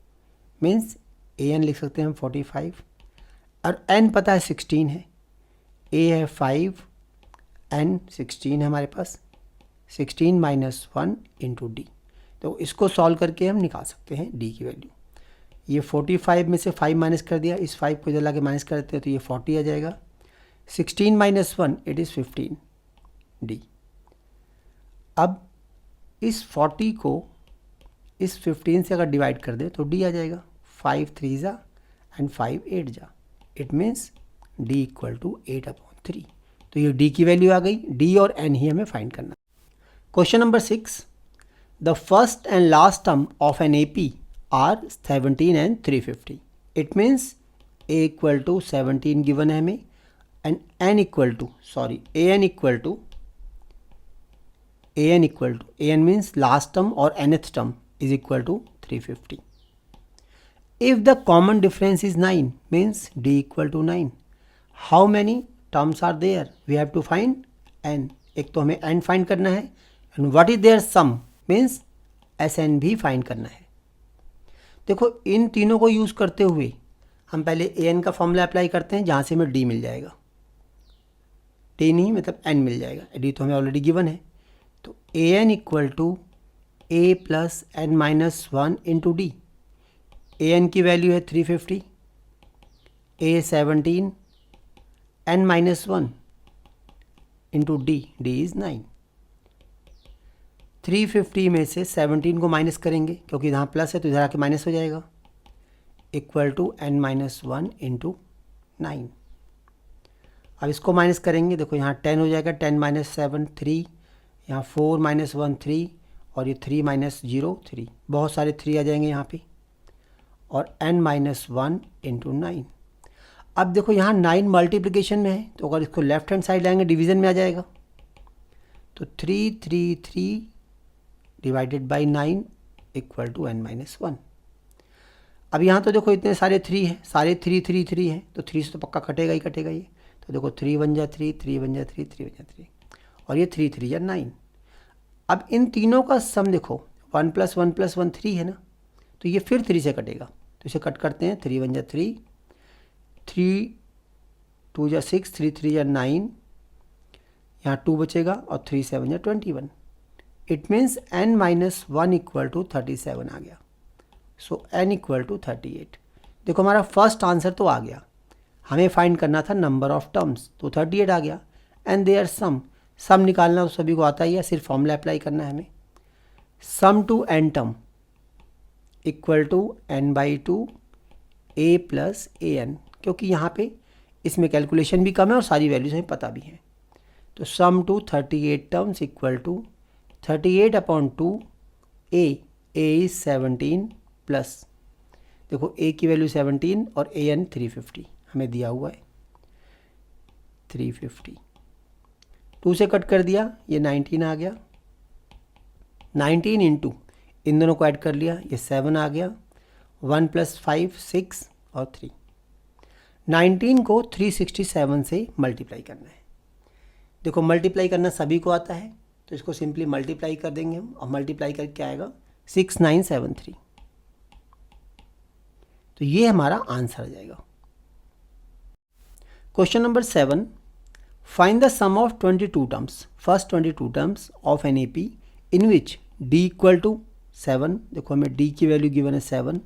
मीन्स an लिख सकते हैं हम 45, और n पता है 16 है, a है 5, n 16 है हमारे पास, 16 माइनस 1 इंटू डी। तो इसको सॉल्व करके हम निकाल सकते हैं d की वैल्यू। ये 45 में से 5 माइनस कर दिया, इस 5 को इधर लाके माइनस कर देते हैं तो ये 40 आ जाएगा। 16 माइनस 1 इट इज़ 15 d। अब इस 40 को इस 15 से अगर डिवाइड कर दे तो d आ जाएगा, 5 3 जा एंड 5 8 जा, it means d equal to 8/3। तो ये d की वैल्यू आ गई। d और n ही हमें फाइंड करना। Question number 6, the first and last term of an AP are 17 and 350। It means a equal to 17 given है हमें, and n equal to an equal to an means last term और nth term is equal to 350। If the common difference is 9 means d equal to 9। How many terms are there, we have to find n। एक तो हमें n फाइंड करना है, and what is there sum means Sn भी फाइंड करना है। देखो इन तीनों को यूज़ करते हुए हम पहले an का फॉर्मूला अप्लाई करते हैं, जहाँ से हमें d मिल जाएगा, d नहीं मतलब n मिल जाएगा, d तो हमें ऑलरेडी गिवन है। तो an equal to a plus n minus 1 into D. an की वैल्यू है 350, a 17, n minus 1 into D, d is 9। 350 में से 17 को माइनस करेंगे, क्योंकि यहाँ प्लस है तो इधर आके माइनस हो जाएगा, equal to n minus 1 into 9। अब इसको माइनस करेंगे, देखो यहाँ 10 हो जाएगा, 10 माइनस 7 3, यहाँ 4 माइनस 1 3, और ये 3 माइनस 0 3, बहुत सारे 3 आ जाएंगे यहाँ पे, और n माइनस 1 इंटू 9। अब देखो यहाँ 9 मल्टीप्लिकेशन में है, तो अगर इसको लेफ्ट हैंड साइड लाएंगे डिवीज़न में आ जाएगा, तो 3 3 3 divided by 9 equal to n minus 1। अब यहाँ तो देखो इतने सारे 3 हैं, सारे 3 3 3 हैं, तो 3 से तो पक्का कटेगा ही कटेगा ये। तो देखो 3 1 जा 3, 3 1 जा 3, 3 1 जा 3, और ये 3 3 जा 9। अब इन तीनों का सम देखो 1 + 1 + 1 3 है ना, तो ये फिर 3 से कटेगा, तो इसे कट करते हैं। 3 1 जा 3, 3 2 जा 6, 3 3 जा 9, यहाँ 2 बचेगा, और 3 7 जा 21। It means n minus 1 equal to 37 आ गया। So n equal to 38। देखो हमारा फर्स्ट आंसर तो आ गया, हमें फाइंड करना था नंबर ऑफ टर्म्स, तो 38 आ गया। एंड देयर सम निकालना तो सभी को आता ही है, सिर्फ फॉर्मूला अप्लाई करना है हमें। Sum to n term equal to n/2 a plus an, क्योंकि यहाँ पे इसमें कैलकुलेशन भी कम है और सारी वैल्यूज हमें पता भी हैं। तो sum to 38 terms equal to 38/2 a is 17 plus, देखो a की वैल्यू 17 और an 350 हमें दिया हुआ है, 350 2 से कट कर दिया, ये 19 आ गया। 19 इंटू इन दोनों को ऐड कर लिया, ये 7 आ गया। 1 + 5 6 और 3। 19 को 367 से मल्टीप्लाई करना है। देखो मल्टीप्लाई करना सभी को आता है, तो इसको सिंपली मल्टीप्लाई कर देंगे हम, और मल्टीप्लाई करके क्या आएगा 6973। तो ये हमारा आंसर आ जाएगा। Question number 7, find the sum of 22 terms, first 22 terms of N AP in which d equal to 7। देखो हमें डी की वैल्यू गिवन है 7।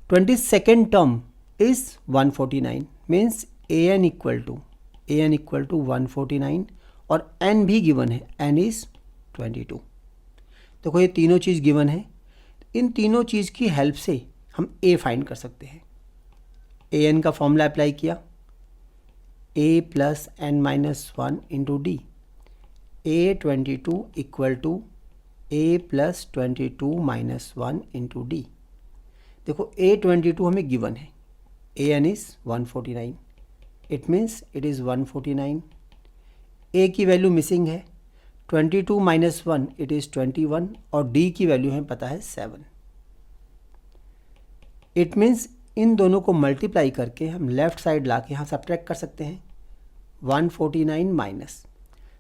22nd term is 149, means A n equal to 149, और एन भी गिवन है, एन इज 22। देखो ये तीनों चीज़ गिवन है, इन तीनों चीज़ की हेल्प से हम ए फाइंड कर सकते हैं। ए एन का फॉर्मूला अप्लाई किया, a plus N minus 1 into d, a 22 equal to A plus 22 minus 1 into D. देखो ए 22 हमें गिवन है, a n is 149, it means it is 149। ए की वैल्यू मिसिंग है, 22 माइनस 1 इट इज़ 21, और डी की वैल्यू हमें पता है 7। इट मीन्स इन दोनों को मल्टीप्लाई करके हम लेफ्ट साइड ला के यहाँ सब्ट्रैक्ट कर सकते हैं। 149 माइनस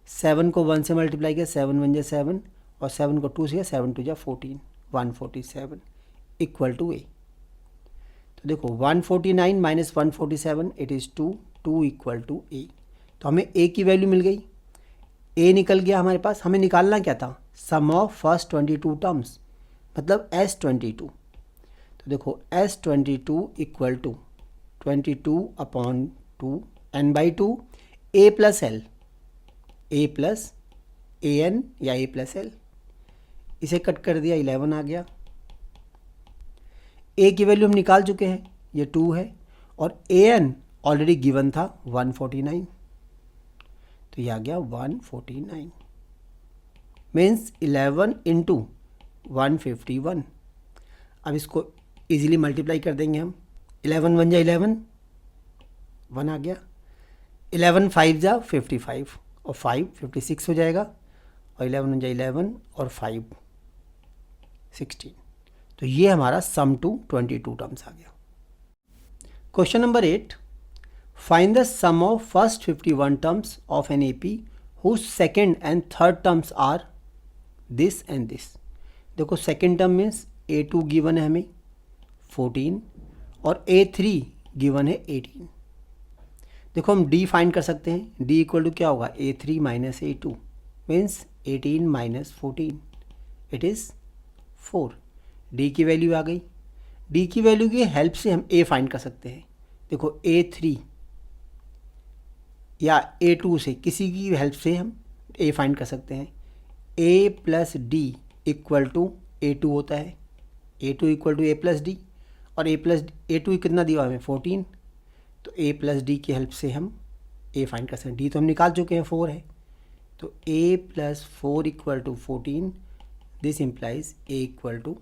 7 को 1 से मल्टीप्लाई किया, 7 1 जा 7, और 7 को 2 से किया, 7 2 जा 14, 147 इक्वल टू ए। तो देखो 149 minus 147 it is 2, 2 equal to a. तो हमें ए की वैल्यू मिल गई, ए निकल गया हमारे पास। हमें निकालना क्या था, सम ऑफ फर्स्ट 22 टर्म्स, मतलब S22। तो देखो S22 equal to 22/2 n/2 a plus l, a plus a n या a प्लस एल। इसे कट कर दिया, 11 आ गया। a की वैल्यू हम निकाल चुके हैं, ये 2 है, और ए एन ऑलरेडी गिवन था 149, तो ये आ गया 149, मीन्स 11 इंटू 151। अब इसको इजीली मल्टीप्लाई कर देंगे हम, 11 1 जा 11, 1 आ गया, 11 5 जा 55, और 5 56 हो जाएगा, और 11 1 जा 11, और 5 16। तो ये हमारा सम टू 22 टर्म्स आ गया। Question number 8, find the sum of first 51 terms of N AP whose second and third terms are this and this. देखो second term means A2 given है हमें 14, और A3 गिवन है 18। देखो हम D फाइंड कर सकते हैं, D इक्वल टू क्या होगा, A3 minus A2, means 18 minus 14 it is 4। D की वैल्यू आ गई, D की वैल्यू की हेल्प से हम A फाइंड कर सकते हैं। देखो A3 या A2 से किसी की हेल्प से हम A फाइंड कर सकते हैं। A plus d equal to A2 होता है, A2 equal to A plus d, और A2 कितना दिया हमें 14, तो A प्लस डी की हेल्प से हम A फाइंड कर सकते हैं। D तो हम निकाल चुके हैं, 4 है, तो A plus 4 equal to 14, this implies A equal to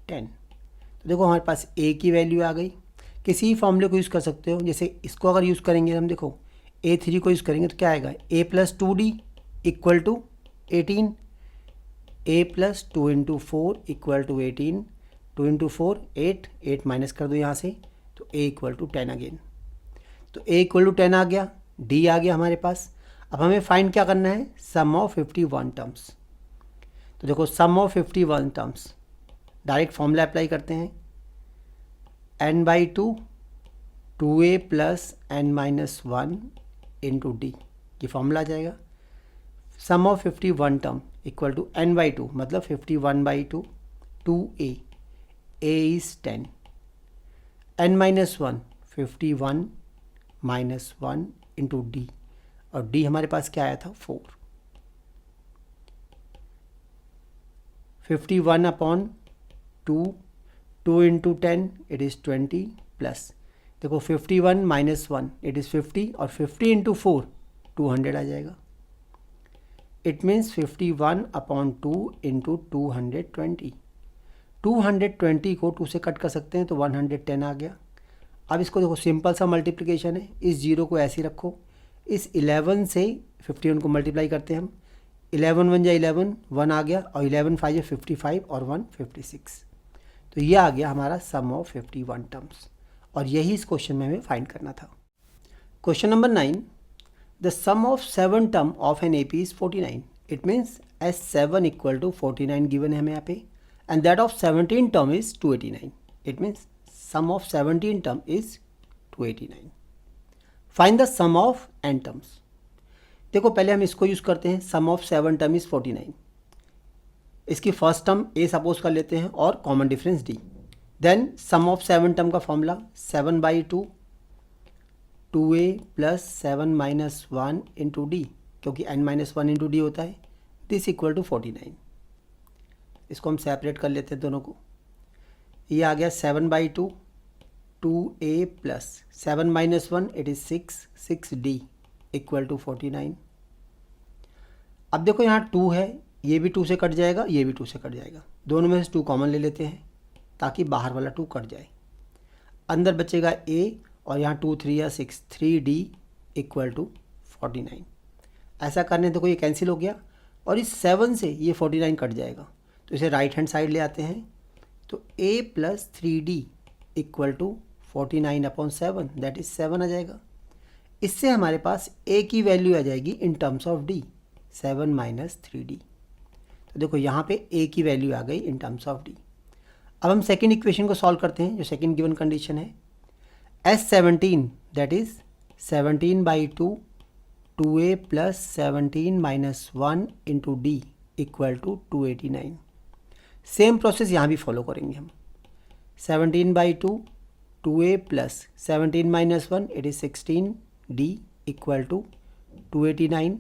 10। तो देखो हमारे पास A की वैल्यू आ गई। किसी फॉर्मूले को यूज़ कर सकते हो, जैसे इसको अगर यूज़ करेंगे हम, देखो A3 को यूज़ करेंगे तो क्या आएगा, A plus 2D equal to 18, A plus 2 into 4 equal to 18, 2 into 4 8, 8 minus कर दो यहाँ से, तो A इक्वल टू 10 अगेन। तो A इक्वल टू 10 आ गया, D आ गया हमारे पास। अब हमें फाइंड क्या करना है, सम ऑफ 51 टर्म्स। तो देखो sum of 51 terms, direct formula apply करते हैं, n/2 2a plus n minus 1 into d, ये फॉर्मूला आ जाएगा। Sum of 51 term equal to n/2, मतलब 51/2 2a, a is 10, n minus 1 51 minus 1 into D, और डी हमारे पास क्या आया था 4। 51/2, 2 इंटू 10 इट इज़ 20, प्लस देखो 51 माइनस 1 इट इज़ 50, और 50 इंटू 4 200 आ जाएगा। It means 51/2 into 220। 220 को 2 से कट कर सकते हैं, तो 110 आ गया। अब इसको देखो सिंपल सा मल्टीप्लिकेशन है, इस जीरो को ऐसे ही रखो, इस 11 से 51 को मल्टीप्लाई करते हैं हम, 11 1 जा 11, 1 आ गया, और 11 5 जा 55, और 1 56। तो ये आ गया हमारा सम ऑफ 51 टर्म्स, और यही इस क्वेश्चन में हमें फाइंड करना था। Question number 9, the sum of 7 term of an AP is 49. It means S7 equal to 49 given है हमें यहाँ पे, and that of 17 term is 289. It means sum of 17 term is 289. Find the sum of n terms. देखो पहले हम इसको यूज़ करते हैं. Sum of 7 term is 49. इसकी फर्स्ट टर्म a सपोज कर लेते हैं और common difference d. Then sum of 7 term का formula 7/2 2a plus 7 minus 1 into d, क्योंकि n माइनस 1 इंटू डी होता है. This equal to 49. इसको हम सेपरेट कर लेते हैं दोनों को. ये आ गया 7/2 2a plus 7 minus 1 it is 6d equal to 49. अब देखो यहाँ 2 है, ये भी 2 से कट जाएगा, ये भी 2 से कट जाएगा. दोनों में से 2 कॉमन ले लेते हैं ताकि बाहर वाला 2 कट जाए. अंदर बचेगा a और यहाँ 2 3 या 6 3d इक्वल टू 49. ऐसा करने देखो ये कैंसिल हो गया और इस 7 से ये 49 कट जाएगा, तो इसे राइट हैंड साइड ले आते हैं. तो a plus 3d equal to 49/7 that is 7 आ जाएगा. इससे हमारे पास a की वैल्यू आ जाएगी in terms of d 7 minus 3d. तो देखो यहाँ पे a की वैल्यू आ गई इन टर्म्स ऑफ d. अब हम सेकेंड इक्वेशन को सॉल्व करते हैं जो सेकेंड गिवन कंडीशन है. S17 that is 17/2 2a plus 17 minus 1 into d equal to 289. Same process यहाँ भी फॉलो करेंगे हम. 17/2 2a plus 17 minus 1 it is 16d equal to 289.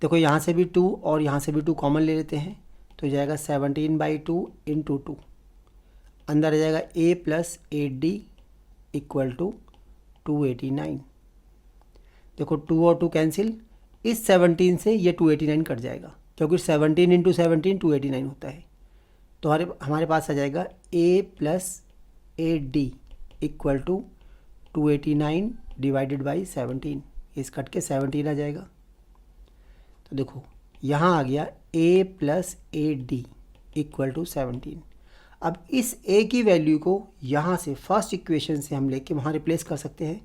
देखो यहाँ से भी 2 और यहाँ से भी 2 कॉमन ले लेते हैं, तो जाएगा 17/2 इंटू 2. अंदर आ जाएगा a plus 8d equal to 289. देखो 2 और 2 कैंसिल. इस 17 से ये 289 कट जाएगा, क्योंकि 17 इंटू 17 289 होता है. तो हमारे पास आ जाएगा a plus 8d equal to 289 divided by 17. इस कट के 17 आ जाएगा. तो देखो यहाँ आ गया a plus 8d equal to 17. अब इस a की वैल्यू को यहाँ से फर्स्ट इक्वेशन से हम लेके वहाँ रिप्लेस कर सकते हैं.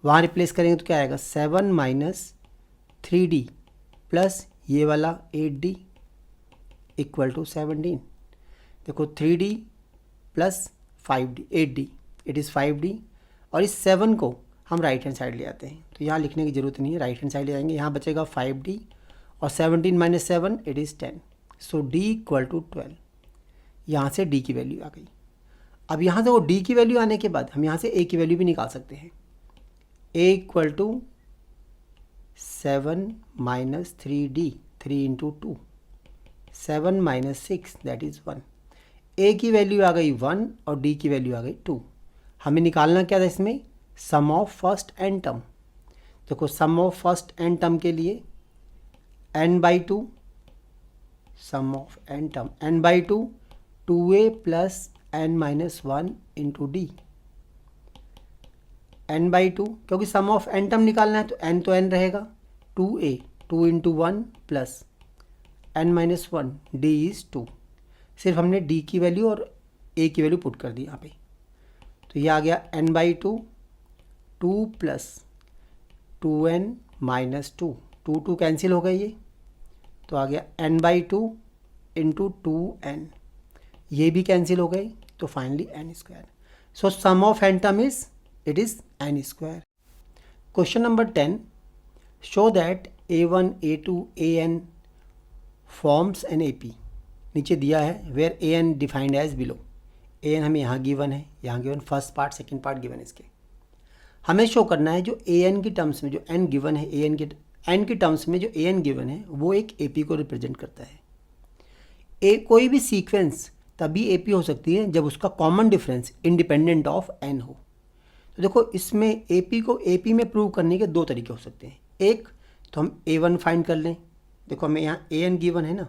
वहाँ रिप्लेस करेंगे तो क्या आएगा 7 माइनस 3d प्लस ये वाला 8d इक्वल टू 17. देखो 3d plus 5d 8d it is 5d, और इस 7 को हम राइट हैंड साइड ले आते हैं. तो यहाँ लिखने की ज़रूरत नहीं है, राइट हैंड साइड ले जाएंगे. यहाँ बचेगा 5d और 17 minus 7 it is 10. So d equal to 12. यहाँ से d की वैल्यू आ गई. अब यहाँ से वो d की वैल्यू आने के बाद हम यहाँ से a की वैल्यू भी निकाल सकते हैं. a equal to 7 minus 3d 3 into 2 7 minus 6 that is 1. a की वैल्यू आ गई 1 और d की वैल्यू आ गई 2. हमें निकालना क्या था इसमें, sum of first n term. देखो sum of first n term के लिए n/2 sum of n term n/2 2a plus n minus 1 into d n/2, क्योंकि सम ऑफ n टर्म निकालना है तो n तो n रहेगा. 2a 2 into 1 plus n minus 1 d is 2. सिर्फ हमने d की वैल्यू और a की वैल्यू पुट कर दी यहाँ पे. तो ये आ गया n/2 2 plus 2n minus 2 2 cancel हो गए ये, तो आ गया n/2 इंटू 2n. ये भी कैंसिल हो गई, तो finally n square. So sum of n term is it is n square. Question number 10. Show that a1 a2 an forms an AP. नीचे दिया है where an defined as below. an हमें यहाँ गिवन है, यहाँ given first part second part given है. इसके हमें शो करना है जो an की टर्म्स में जो n गिवन है, n की टर्म्स में जो an गिवन है वो एक AP को रिप्रेजेंट करता है. कोई भी सीक्वेंस तभी AP हो सकती है जब उसका common difference independent of n हो. तो देखो इसमें AP को AP में प्रूव करने के 2 तरीके हो सकते हैं. एक तो हम a1 फाइंड कर लें. देखो हमें यहाँ an गिवन है ना,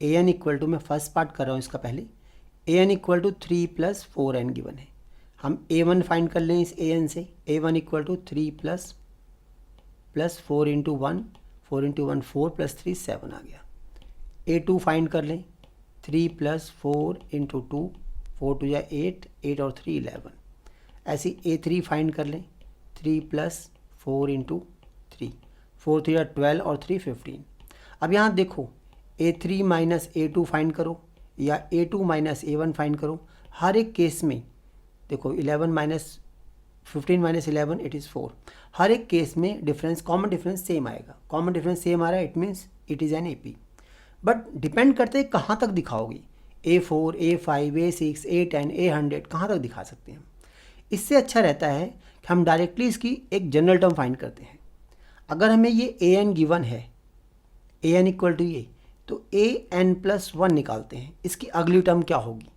an इक्वल टू, मैं फर्स्ट पार्ट कर रहा हूँ इसका पहले, an equal to 3 plus 4n given है. हम a1 फाइंड कर लें इस an से. a1 equal to 3 plus 4 into 1 4 into 1 4 plus 3 7 आ गया. a2 फाइंड कर लें 3 प्लस 4 इंटू 2 4 टू या 8 8 और 3 11. ऐसे a3 फाइंड कर लें 3 प्लस 4 इंटू 4 3 12 और 3 15। अब यहाँ देखो A3 माइनस A2 फाइंड करो या A2 माइनस A1 फाइंड करो। हर एक केस में देखो 11 माइनस 15 माइनस 11 इट इज़ 4। हर एक केस में डिफरेंस, कॉमन डिफरेंस सेम आएगा। कॉमन डिफरेंस सेम आ रहा है, it means it is an AP। But depend करते हैं कहाँ तक दिखाओगे, A4 A5 A6 A10 A100 कहाँ तक दिखा सकते हैं। इससे अच्छा रहता है कि हम डायरेक्टली इसकी एक जनरल टर्म फाइंड करते हैं। अगर हमें ये AN गिवन है, AN इक्वल टू ये, तो AN+1 निकालते हैं। इसकी अगली टर्म क्या होगी,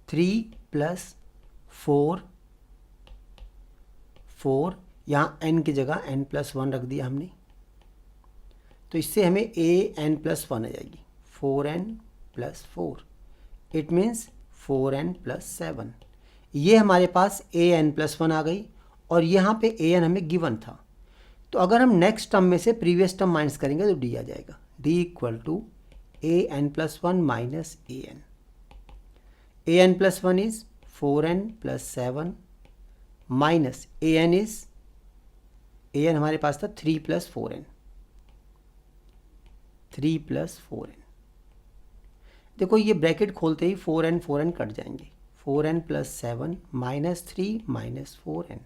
3 + 4 यहाँ n की जगह n+1 रख दिया हमने, तो इससे हमें AN+1 आ जाएगी 4n+4, इट मीन्स 4n+7। ये हमारे पास AN+1 आ गई और यहाँ पे AN हमें गिवन था। तो अगर हम नेक्स्ट टर्म में से प्रीवियस टर्म माइनस करेंगे तो D आ जाएगा, D = AN+1 minus AN। AN+1 is 4n+7 minus AN हमारे पास था 3 + 4n, 3 + 4n। देखो ये ब्रैकेट खोलते ही 4n कट जाएंगे, 4n+7 माइनस 3 माइनस 4n,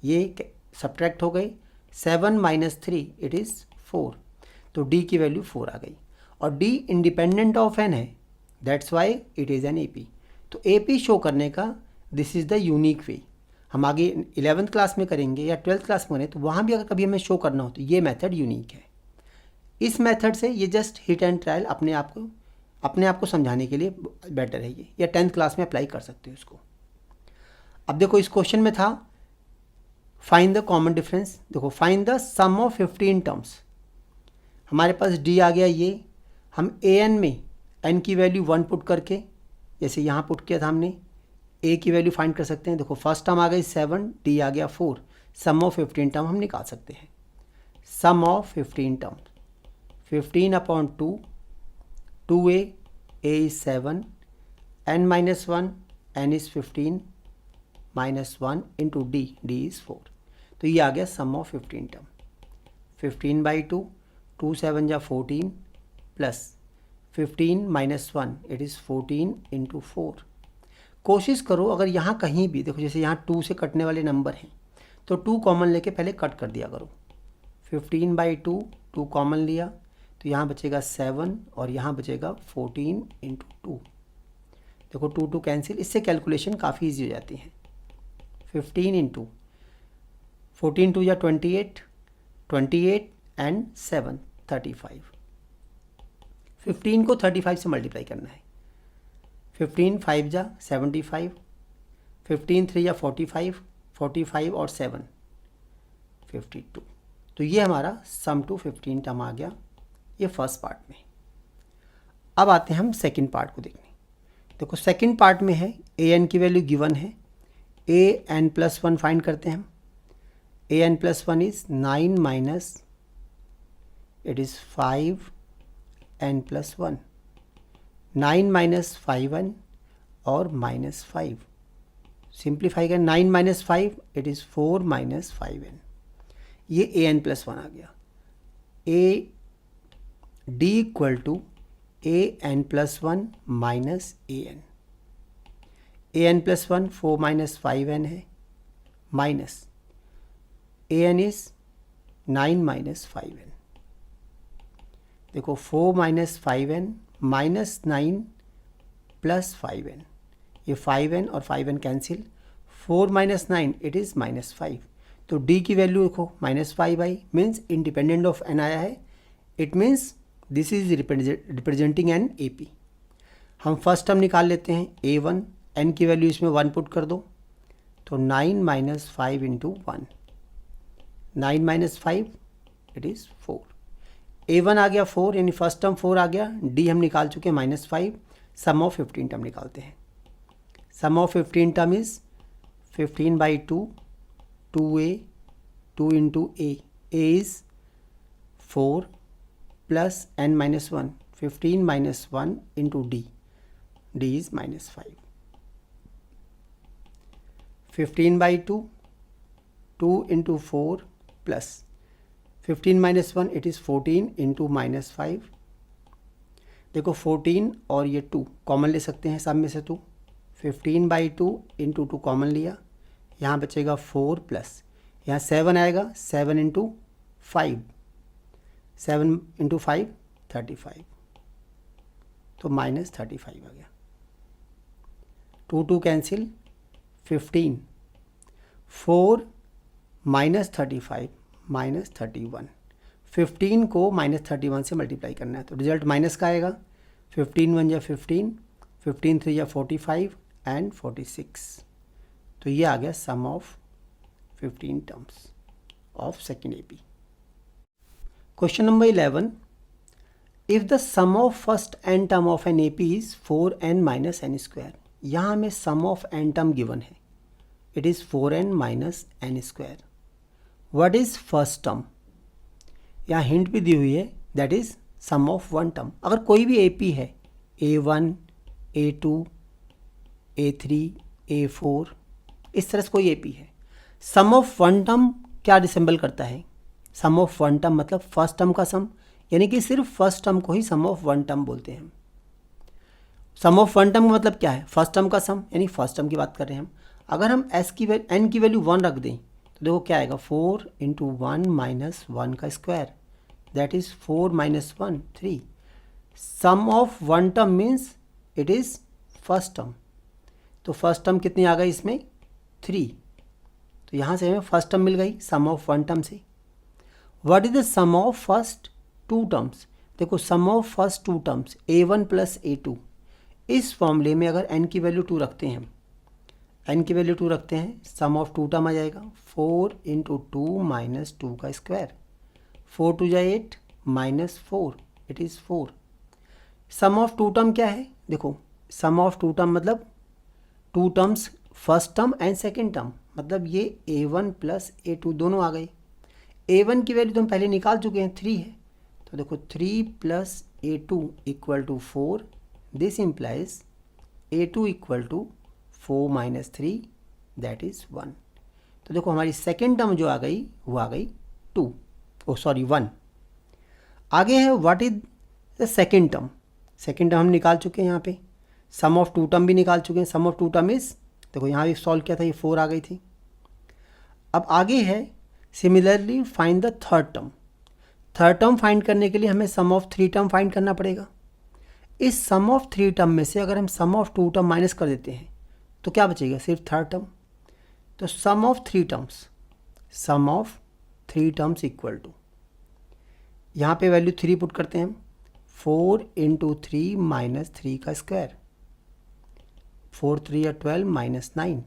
ये सब्ट्रैक्ट हो गई। 7 माइनस 3 इट इज़ 4, तो D की वैल्यू 4 आ गई और D इंडिपेंडेंट ऑफ n है, that's why it is an AP। तो AP शो करने का this is the unique way. हम आगे 11th क्लास में करेंगे या 12th क्लास में करें तो वहाँ भी अगर कभी हमें शो करना हो तो ये मेथड यूनिक है। इस मेथड से ये जस्ट हिट एंड ट्रायल अपने आप को समझाने के लिए बेटर है ये, या 10th क्लास में अप्लाई कर सकते हो इसको। अब देखो इस क्वेश्चन में था फाइंड द कॉमन डिफरेंस। देखो find the sum of 15 terms. हमारे पास D आ गया, ये हम AN में n की वैल्यू 1 पुट करके, जैसे यहाँ पुट किया था हमने, A की वैल्यू फाइंड कर सकते हैं। देखो फर्स्ट टर्म आ गई 7, D आ गया 4, सम ऑफ 15 टर्म हम निकाल सकते हैं। Sum of 15 term 15/2, 2A is 7, n-1 n is 15 -1 into D is 4। तो ये आ गया सम ऑफ 15 टर्म। 15/2, 2 7 जा 14 प्लस 15 -1 इट इज़ 14 इंटू 4। कोशिश करो अगर यहाँ कहीं भी देखो, जैसे यहाँ 2 से कटने वाले नंबर हैं तो 2 कॉमन लेके पहले कट कर दिया करो। 15/2 2 कॉमन लिया तो यहाँ बचेगा 7 और यहाँ बचेगा 14 इंटू 2। देखो 2 2 कैंसिल, इससे कैलकुलेशन काफ़ी ईजी हो जाती है। 15 इंटू 14 2 या 28, 28 एंड 7 35। 15 को 35 से मल्टीप्लाई करना है। 15 5 जा 75, 15 3 या 45, 45 और 7 52। तो ये हमारा सम टू 15 टर्म आ गया, ये फर्स्ट पार्ट में। अब आते हैं हम सेकंड पार्ट को देखने। देखो सेकंड पार्ट में है AN की वैल्यू गिवन है, AN+1 फाइंड करते हैं हम। AN+1 is 9 minus it is 5n+1, 9 minus 5n और -5। सिंप्लीफाई कर 9 minus 5 it is 4 minus 5n। ये AN+1 आ गया। D = AN+1 minus AN। AN+1 4 minus 5n है, minus AN is 9 minus 5n। देखो 4 minus 5n minus 9 plus 5n, ये 5n और 5n cancel, 4 minus 9 it is -5। तो D की वैल्यू देखो -5 आई, मीन्स इंडिपेंडेंट ऑफ n आया है, it means this is representing N AP। हम फर्स्ट टर्म निकाल लेते हैं A1, n की वैल्यू इसमें 1 पुट कर दो तो 9 minus 5 into 1, 9 minus 5 it is 4। A1 आ गया 4, यानी फर्स्ट टर्म 4 आ गया। D हम निकाल चुके हैं -5। सम ऑफ 15 टर्म निकालते हैं। Sum of 15 term is 15/2, 2A, 2 into A is 4 plus n-1, 15 - 1 into D is -5। 15/2, 2 into 4 plus 15 minus 1 it is 14 into minus 5। देखो 14 और ये 2 कॉमन ले सकते हैं सब में से 2, 15/2 इंटू 2 कॉमन लिया, यहाँ बचेगा 4 प्लस यहाँ 7 आएगा, 7 इंटू 5, 7 इंटू 5 35, तो माइनस 35 आ गया। 2 कैंसिल, 15, 4 माइनस 35 माइनस 31, 15 को माइनस 31 से मल्टीप्लाई करना है तो रिजल्ट माइनस का आएगा। 15 1 या 15, 15 3 या 45 एंड 46, तो ये आ गया sum of 15 terms of second AP. Question number 11, if the sum of first n term of N AP is 4n minus n square. यहाँ हमें sum of n term given है, it is 4n minus n square. What is first term? यहाँ हिंट भी दी हुई है, that is sum of one term. अगर कोई भी एपी है, A1, A2, A3, A4, इस तरह से कोई एपी है, सम ऑफ वन टर्म क्या रिसेंबल करता है? सम ऑफ वन टर्म मतलब फर्स्ट टर्म का सम, यानी कि सिर्फ फर्स्ट टर्म को ही सम ऑफ वन टर्म बोलते हैं हम। सम ऑफ वन टर्म का मतलब क्या है? फर्स्ट टर्म का सम, यानी फर्स्ट टर्म की बात कर रहे हैं हम। अगर हम एन की वैल्यू 1 रख दें तो देखो क्या आएगा, 4 इंटू 1 माइनस 1 का square, that is 4 minus 1 3। Sum of one term means it is first term, तो फर्स्ट टर्म कितनी आ गई इसमें? 3, तो यहाँ से हमें फर्स्ट टर्म मिल गई सम ऑफ वन टर्म से। What is the sum of first two terms? देखो sum of first two terms A1 plus A2, इस फॉर्मूले में अगर n की वैल्यू 2 रखते हैं, n की वैल्यू 2 रखते हैं, सम ऑफ टू टर्म आ जाएगा 4 इंटू 2 माइनस 2 का स्क्वायर, 4 2 जा 8 minus 4, it is 4। Sum of two term क्या है? देखो सम ऑफ टू टर्म मतलब two terms, first term and second term, मतलब ये A1 प्लस A2 दोनों आ गए। A1 की वैल्यू तो हम पहले निकाल चुके हैं, 3 है, तो देखो 3 plus A2 equal to 4, this implies A2 equal to 4 minus 3, that is 1। तो देखो हमारी सेकेंड टर्म जो आ गई वो आ गई 2, 1। आगे है what is the second term? Second term हम निकाल चुके हैं, यहाँ पे सम ऑफ टू टर्म भी निकाल चुके हैं। Sum of two term is, देखो यहाँ भी सॉल्व किया था, ये 4 आ गई थी। अब आगे है similarly find the third term. Third term find करने के लिए हमें sum of three term find करना पड़ेगा। इस सम ऑफ थ्री टर्म में से अगर हम सम ऑफ टू टर्म माइनस कर देते हैं तो क्या बचेगा? सिर्फ थर्ड टर्म। तो sum of three terms equal to, यहाँ पे वैल्यू 3 पुट करते हैं हम, 4 इंटू 3 माइनस 3 का स्क्वायर, 4 3 या 12 माइनस 9,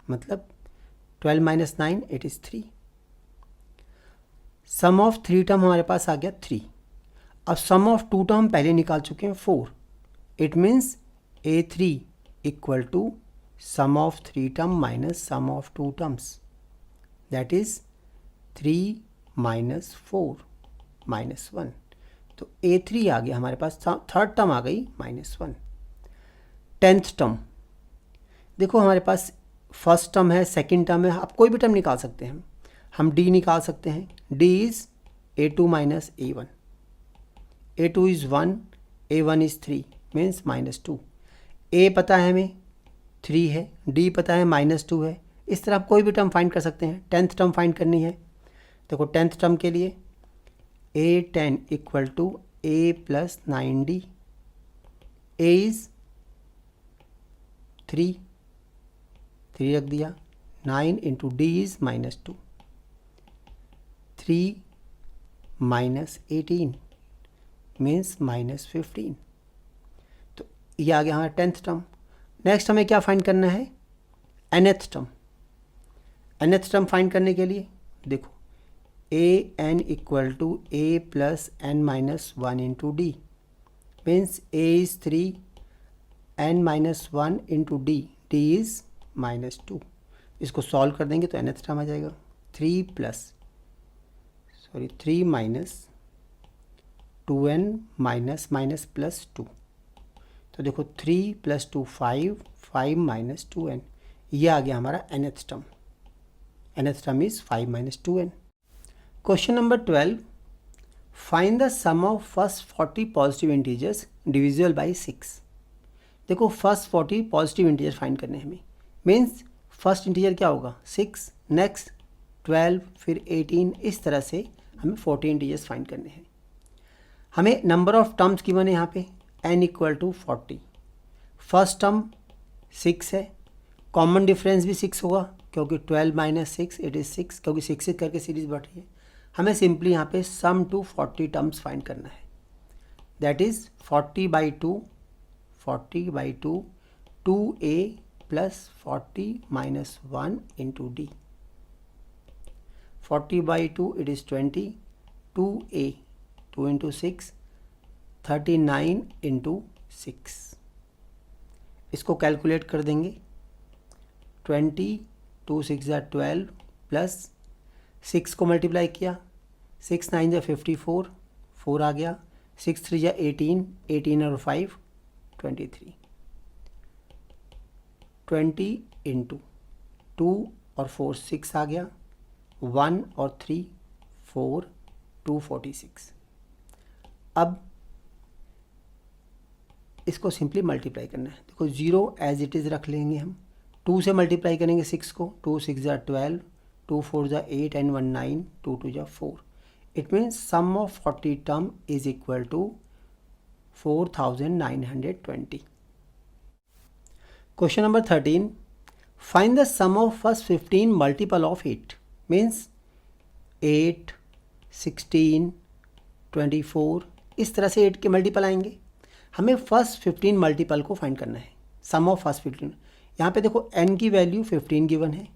मतलब 12 minus 9 it is 3। Sum of three term हमारे पास आ गया 3। अब सम ऑफ टू टर्म पहले निकाल चुके हैं 4, it means A3 equal to sum of three term minus sum of two terms, that is 3 minus 4 minus 1, तो A3 आ गया हमारे पास, थर्ड टर्म आ गई -1। टेंथ टर्म, देखो हमारे पास फर्स्ट टर्म है, सेकंड टर्म है, आप कोई भी टर्म निकाल सकते हैं। हम D निकाल सकते हैं, D is A2 minus A1, A2 is 1, A1 is 3 means -2। A पता है हमें 3 है, D पता है -2 है। इस तरह आप कोई भी टर्म फाइंड कर सकते हैं। टेंथ टर्म फाइंड करनी है, देखो टेंथ टर्म के लिए A10 equal to A plus 9D, A is 3 रख दिया, 9 into D is -2, 3 minus 18 means -15, तो ये आ गया हमारा टेंथ टर्म। नेक्स्ट हमें क्या फाइंड करना है? nth term. nth term find करने के लिए देखो an equal to A plus n minus 1 into D, means A is 3, n minus 1 into D, D is -2। इसको सॉल्व कर देंगे तो nth टर्म आ जाएगा, 3 minus 2n minus minus plus 2, तो देखो 3 प्लस 2 5 माइनस 2n, ये आ गया हमारा nth term. nth term is 5 minus 2n। Question number 12, find the sum of first 40 positive integers divisible by 6। देखो फर्स्ट 40 पॉजिटिव इंटीजर फाइंड करने हैं हमें, मीन्स फर्स्ट इंटीजर क्या होगा 6, नेक्स्ट 12, फिर 18, इस तरह से हमें 40 इंटीजर्स फाइंड करने हैं। हमें नंबर ऑफ टर्म्स गिवन है यहाँ पे n equal to 40। First term 6 है, कॉमन डिफरेंस भी 6 होगा क्योंकि 12 माइनस 6 इट इज़ 6, क्योंकि 6 करके सीरीज बढ़ रही है। हमें सिंपली यहाँ पे सम टू 40 टर्म्स फाइंड करना है, that is 40/2 2a plus 40 minus 1 into D. 40/2 it is 20, 2a 2 into 6 39 into 6। इसको कैलकुलेट कर देंगे, 20 2 6 12 प्लस 6 को मल्टीप्लाई किया, 6 9 54, 4 आ गया, 6 3 18, 18 और 5 23, 20 इंटू 2 और 4 6 आ गया, 1 और 3 4 246। अब इसको सिंपली मल्टीप्लाई करना है। देखो 0 एज इट इज़ रख लेंगे हम, 2 से मल्टीप्लाई करेंगे 6 को, 2 6 12, 2 4 8 and 1 9, 2 2 4। It means sum of 40 term is equal to 4920। Question number 13, find the sum of first 15 multiple of 8। Means 8 16 24, इस तरह से 8 के मल्टीपल आएंगे। हमें फर्स्ट 15 मल्टीपल को फाइंड करना है, सम ऑफ फर्स्ट 15। यहाँ पे देखो n की वैल्यू 15 गिवन है,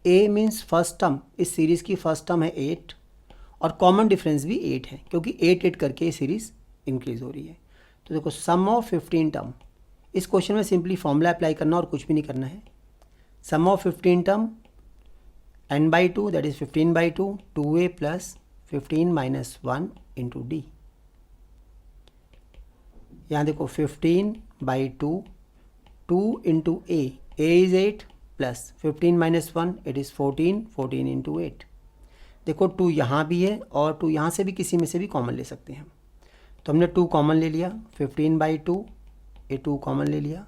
a मीन्स फर्स्ट टर्म, इस सीरीज़ की फर्स्ट टर्म है 8 और कॉमन डिफरेंस भी 8 है क्योंकि 8 8 करके ये सीरीज़ इंक्रीज हो रही है। तो देखो सम ऑफ 15 टर्म, इस क्वेश्चन में सिंपली फॉर्मूला अप्लाई करना और कुछ भी नहीं करना है। Sum of 15 term n/2 that is 15/2, 2a plus 15 minus 1 into D. यहाँ देखो 15/2, 2 into a is 8 plus 15 minus 1 it is 14, 14 into 8। देखो 2 यहाँ भी है और 2 यहाँ से भी, किसी में से भी कॉमन ले सकते हैं हम। तो हमने 2 कॉमन ले लिया, 15/2 ये 2 कॉमन ले लिया,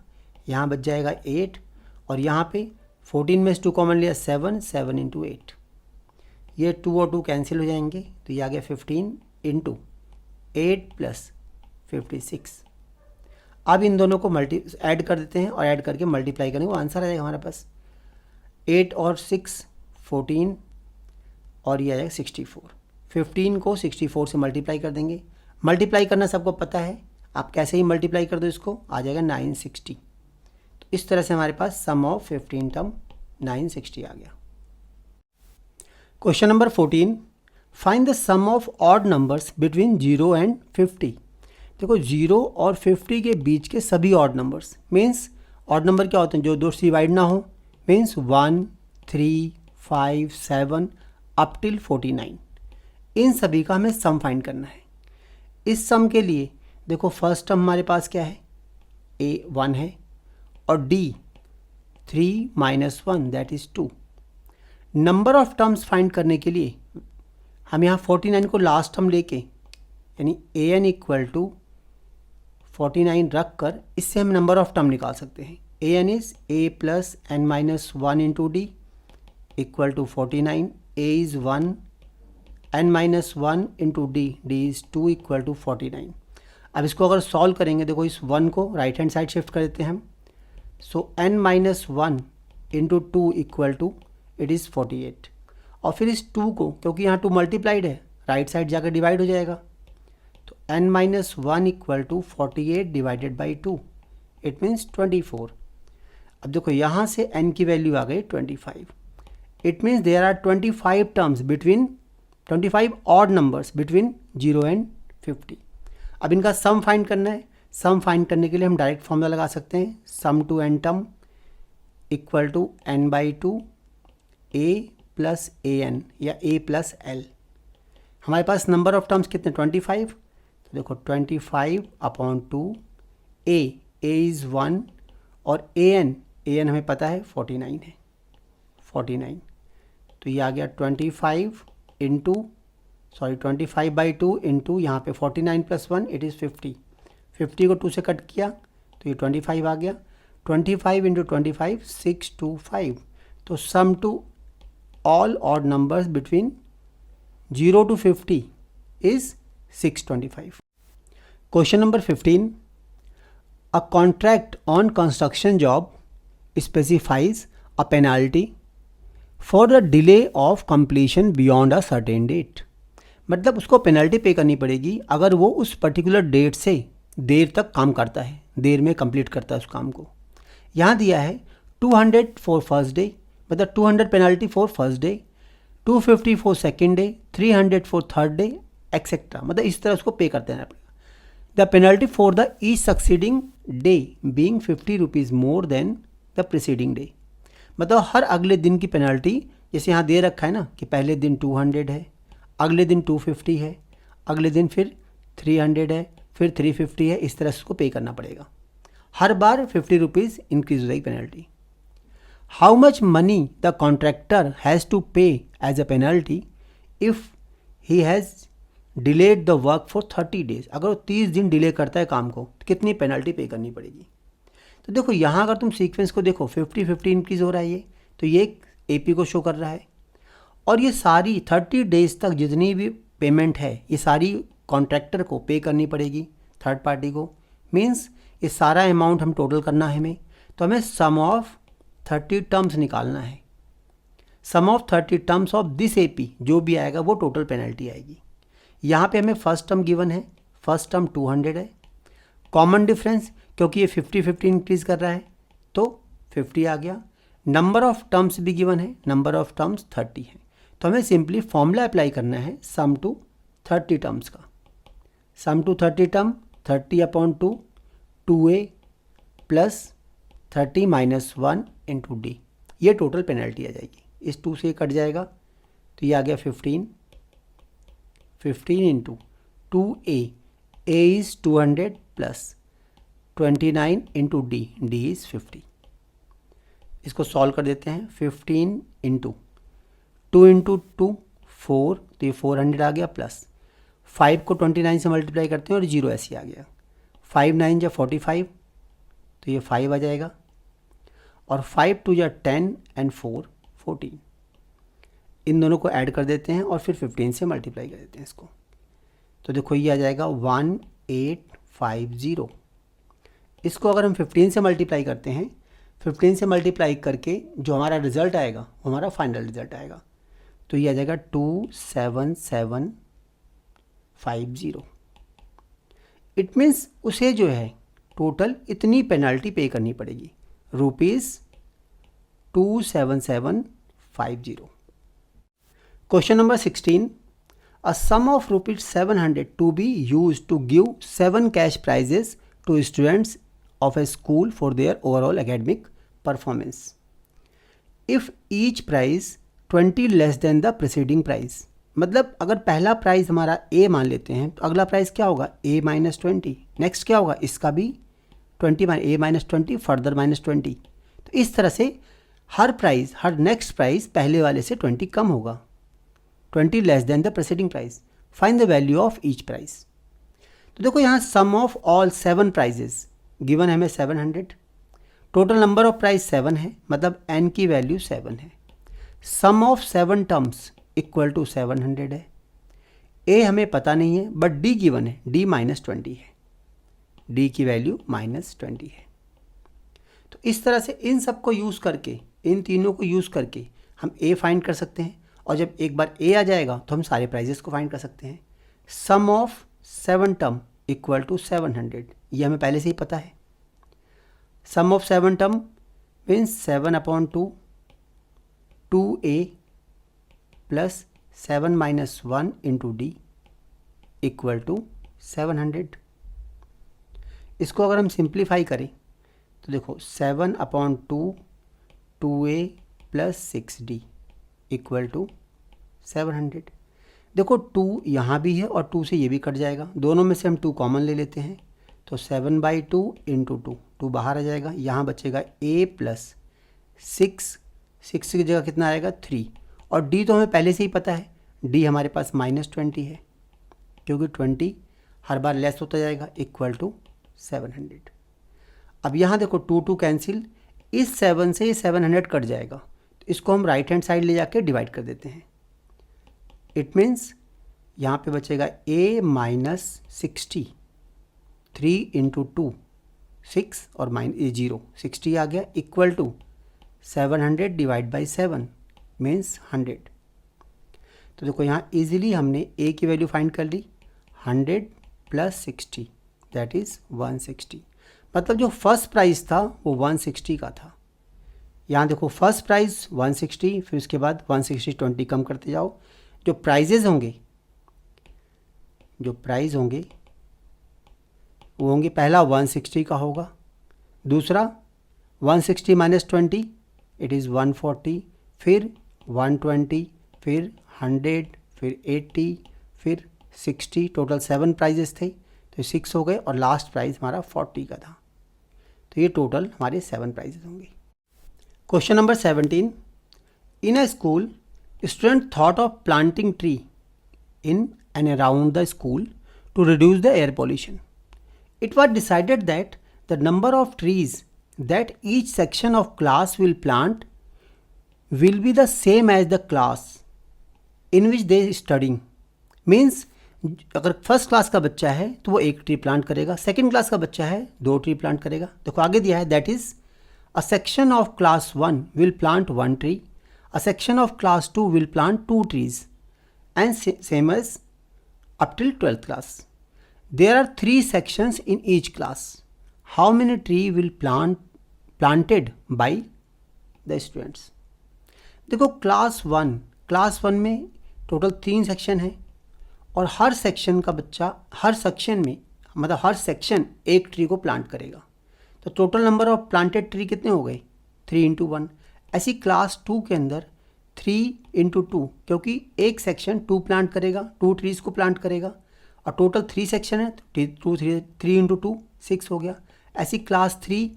यहाँ बच जाएगा 8 और यहाँ पे 14 में से 2 कॉमन लिया 7, 7 इंटू 8। ये 2 और 2 कैंसिल हो जाएंगे तो ये आ गया 15 इंटू 8 प्लस 56। अब इन दोनों को ऐड कर देते हैं और ऐड करके मल्टीप्लाई करेंगे, वो आंसर आ जाएगा हमारे पास 8 और 6 14 और ये आ जाएगा 64। 15 को 64 से मल्टीप्लाई कर देंगे, मल्टीप्लाई करना सबको पता है, आप कैसे ही मल्टीप्लाई कर दो इसको, आ जाएगा 960। तो इस तरह से हमारे पास सम ऑफ 15 टर्म 960 आ गया। Question number 14, find the sum of odd numbers between 0 and 50। देखो 0 और 50 के बीच के सभी odd numbers, means odd number क्या होते हैं, जो 2 से डिवाइड ना हो, मीन्स 1 3 5 7 अप टिल 49, इन सभी का हमें सम फाइंड करना है। इस सम के लिए देखो फर्स्ट टर्म हमारे पास क्या है, a 1 है और d 3 minus 1 that is 2। Number of terms find करने के लिए हम यहाँ 49 को लास्ट टर्म लेके यानी an इक्वल टू 49 रख कर इससे हम नंबर ऑफ टर्म निकाल सकते हैं। an is a plus n minus 1 into d equal to 49, a is 1 n minus 1 into D, d is 2 equal to 49। अब इसको अगर सॉल्व करेंगे, देखो इस 1 को राइट हैंड साइड शिफ्ट कर देते हैं हम, so n minus 1 into 2 equal to it is 48 और फिर इस 2 को, क्योंकि यहाँ 2 मल्टीप्लाइड है, राइट साइड जाकर डिवाइड हो जाएगा, तो n minus 1 equal to 48 divided by 2 it means 24। अब देखो यहाँ से n की वैल्यू आ गई 25, it means there are 25 terms between 25 odd numbers between 0 and 50। अब इनका सम फाइंड करना है, सम फाइंड करने के लिए हम डायरेक्ट फॉर्मूला लगा सकते हैं, sum to N term equal to n/2 a plus an या a प्लस l। हमारे पास नंबर ऑफ टर्म्स कितने 25, तो देखो 25/2 a इज़ 1 और an हमें पता है 49 है, 49, तो ये आ गया 25 इंटू सॉरी 25/2 इंटू यहाँ पे 49 + 1 इट इज़ 50। 50 को 2 से कट किया तो ये 25 आ गया। 25 इंटू 25 625। तो sum to all odd numbers between 0 to 50 is 625. Question number 15. A contract on construction job specifies a penalty for the delay of completion beyond a certain date. मतलब उसको पेनल्टी पे करनी पड़ेगी अगर वो उस पर्टिकुलर डेट से देर तक काम करता है, देर में कंप्लीट करता है उस काम को। यहाँ दिया है 200 फॉर फर्स्ट डे, मतलब 200 penalty for first day, 250 for second day, 300 for third day etcetera, मतलब इस तरह उसको पे करते रहना पड़ेगा। The penalty for the each succeeding day being 50 rupees more than the preceding day, मतलब हर अगले दिन की पेनल्टी, जैसे यहाँ दे रखा है ना कि पहले दिन 200 है, अगले दिन 250 है, अगले दिन फिर 300 है, फिर 350 है, इस तरह से उसको पे करना पड़ेगा। हर बार 50 रुपीज़ इंक्रीज हो जाएगी penalty. How much money the contractor has to pay as a penalty if he has delayed the work for 30 days. अगर वो 30 दिन डिले करता है काम को तो कितनी पेनल्टी पे करनी पड़ेगी। तो देखो यहाँ अगर तुम सीक्वेंस को देखो 50-50 इंक्रीज हो रहा है ये, तो ये AP को शो कर रहा है, और ये सारी 30 डेज तक जितनी भी पेमेंट है ये सारी कॉन्ट्रैक्टर को पे करनी पड़ेगी, थर्ड पार्टी को। मीन्स ये सारा अमाउंट हम टोटल करना है हमें, तो हमें सम ऑफ 30 टर्म्स निकालना है। Sum of 30 terms of this AP जो भी आएगा वो टोटल पेनल्टी आएगी। यहाँ पे हमें फर्स्ट टर्म गिवन है, फर्स्ट टर्म 200 है, कॉमन डिफरेंस क्योंकि ये 50-50 इंक्रीज कर रहा है तो 50 आ गया। नंबर ऑफ टर्म्स भी गिवन है, नंबर ऑफ टर्म्स 30 है, तो हमें सिंपली फॉर्मूला अप्लाई करना है सम टू 30 टर्म्स का। Sum to 30 term 30/2 2A plus 30 - 1 into D, ये टोटल पेनल्टी आ जाएगी। इस 2 से कट जाएगा तो ये आ गया 15 into 2A, A is 200 plus 29 into D is 50। इसको सॉल्व कर देते हैं। 15 इंटू 2 इंटू 2 4, तो ये 400 आ गया, प्लस 5 को 29 से मल्टीप्लाई करते हैं और 0 ऐसे आ गया। 5 9 जा 45, तो ये 5 आ जाएगा, और 5 2 जा 10 एंड 4 14। इन दोनों को ऐड कर देते हैं और फिर 15 से मल्टीप्लाई कर देते हैं इसको, तो देखो ये आ जाएगा 1850। इसको अगर हम 15 से मल्टीप्लाई करते हैं, 15 से मल्टीप्लाई करके जो हमारा रिजल्ट आएगा वो हमारा फाइनल रिजल्ट आएगा, तो ये आ जाएगा 27750। इट मीन्स उसे जो है टोटल इतनी पेनल्टी पे करनी पड़ेगी, ₹27750। Question number 16. A sum of ₹700 to be used to give 7 cash prizes to students of a school for their overall academic performance. If each prize 20 less than the preceding prize, मतलब अगर पहला प्राइज हमारा A मान लेते हैं तो अगला प्राइज क्या होगा A - 20, नेक्स्ट क्या होगा इसका भी 20 A - 20 फर्दर -20। तो इस तरह से हर प्राइज, हर नेक्स्ट प्राइज पहले वाले से 20 कम होगा, 20 less than the presiding price. Find the value of each price. तो देखो यहाँ सम ऑफ ऑल 7 प्राइजेस गिवन है हमें 700, टोटल नंबर ऑफ प्राइस 7 है, मतलब n की वैल्यू 7 है। Sum of 7 terms equal to 700 है। A हमें पता नहीं है बट D गिवन है, D -20 है, D की वैल्यू -20 है। तो इस तरह से इन सब को यूज़ करके, इन तीनों को यूज़ करके हम A फाइंड कर सकते हैं, और जब एक बार A आ जाएगा तो हम सारे प्राइजेस को फाइंड कर सकते हैं। Sum of 7 term equal to 700, ये हमें पहले से ही पता है। Sum of 7 term means 7/2 2A plus 7 - 1 into D equal to 700। इसको अगर हम सिंप्लीफाई करें तो देखो 7/2 2A plus 6D equal to 700। देखो 2 यहाँ भी है और 2 से ये भी कट जाएगा, दोनों में से हम 2 कॉमन ले लेते हैं, तो 7/2 इंटू 2 बाहर आ जाएगा, यहाँ बचेगा A प्लस 6 की जगह कितना आएगा 3, और D तो हमें पहले से ही पता है, डी हमारे पास -20 है क्योंकि 20 हर बार लेस होता जाएगा इक्वल टू 700। अब यहाँ देखो 2 कैंसिल, इस 7 से ये 700 कट जाएगा, तो इसको हम राइट हैंड साइड ले जाके डिवाइड कर देते हैं। इट मीन्स यहाँ पे बचेगा a -60, 3 × 2 6 और -0 60 आ गया equal to 700 divide by 7 means 100। तो देखो यहाँ इजीली हमने a की वैल्यू फाइंड कर ली, 100 + 60 दैट इज़ 160। मतलब जो फर्स्ट प्राइस था वो 160 का था। यहाँ देखो फर्स्ट प्राइस 160, फिर उसके बाद 160 20 कम करते जाओ। जो प्राइजेज होंगे, जो प्राइस होंगे वो होंगे, पहला 160 का होगा, दूसरा 160 - 20 इट इज़ 140, फिर 120, फिर 100, फिर 80, फिर 60, टोटल 7 प्राइजेस थे, तो 6 हो गए और लास्ट प्राइस हमारा 40 का था। तो ये टोटल हमारे 7 प्राइजेस होंगे। Question number 17, in a school student thought of planting tree in and around the school to reduce the air pollution. It was decided that the number of trees that each section of class will plant will be the same as the class in which they studying. Means अगर फर्स्ट क्लास का बच्चा है तो वो 1 ट्री प्लांट करेगा, सेकेंड क्लास का बच्चा है 2 ट्री प्लांट करेगा। देखो आगे दिया है that is a section of class 1 will plant 1 tree, a section of class 2 will plant 2 trees, and same as up till 12th class. There are 3 sections in each class. How many tree will planted by the students? देखो क्लास 1 में टोटल 3 सेक्शन है और हर सेक्शन का बच्चा हर सेक्शन में मतलब हर सेक्शन 1 ट्री को प्लांट करेगा। तो total number of planted tree कितने हो गए? 3 × 1। ऐसी क्लास 2 के अंदर 3 × 2, क्योंकि एक सेक्शन 2 प्लांट करेगा, 2 ट्रीज़ को प्लांट करेगा और टोटल 3 सेक्शन है तो 3 × 2 6 हो गया। ऐसी क्लास 3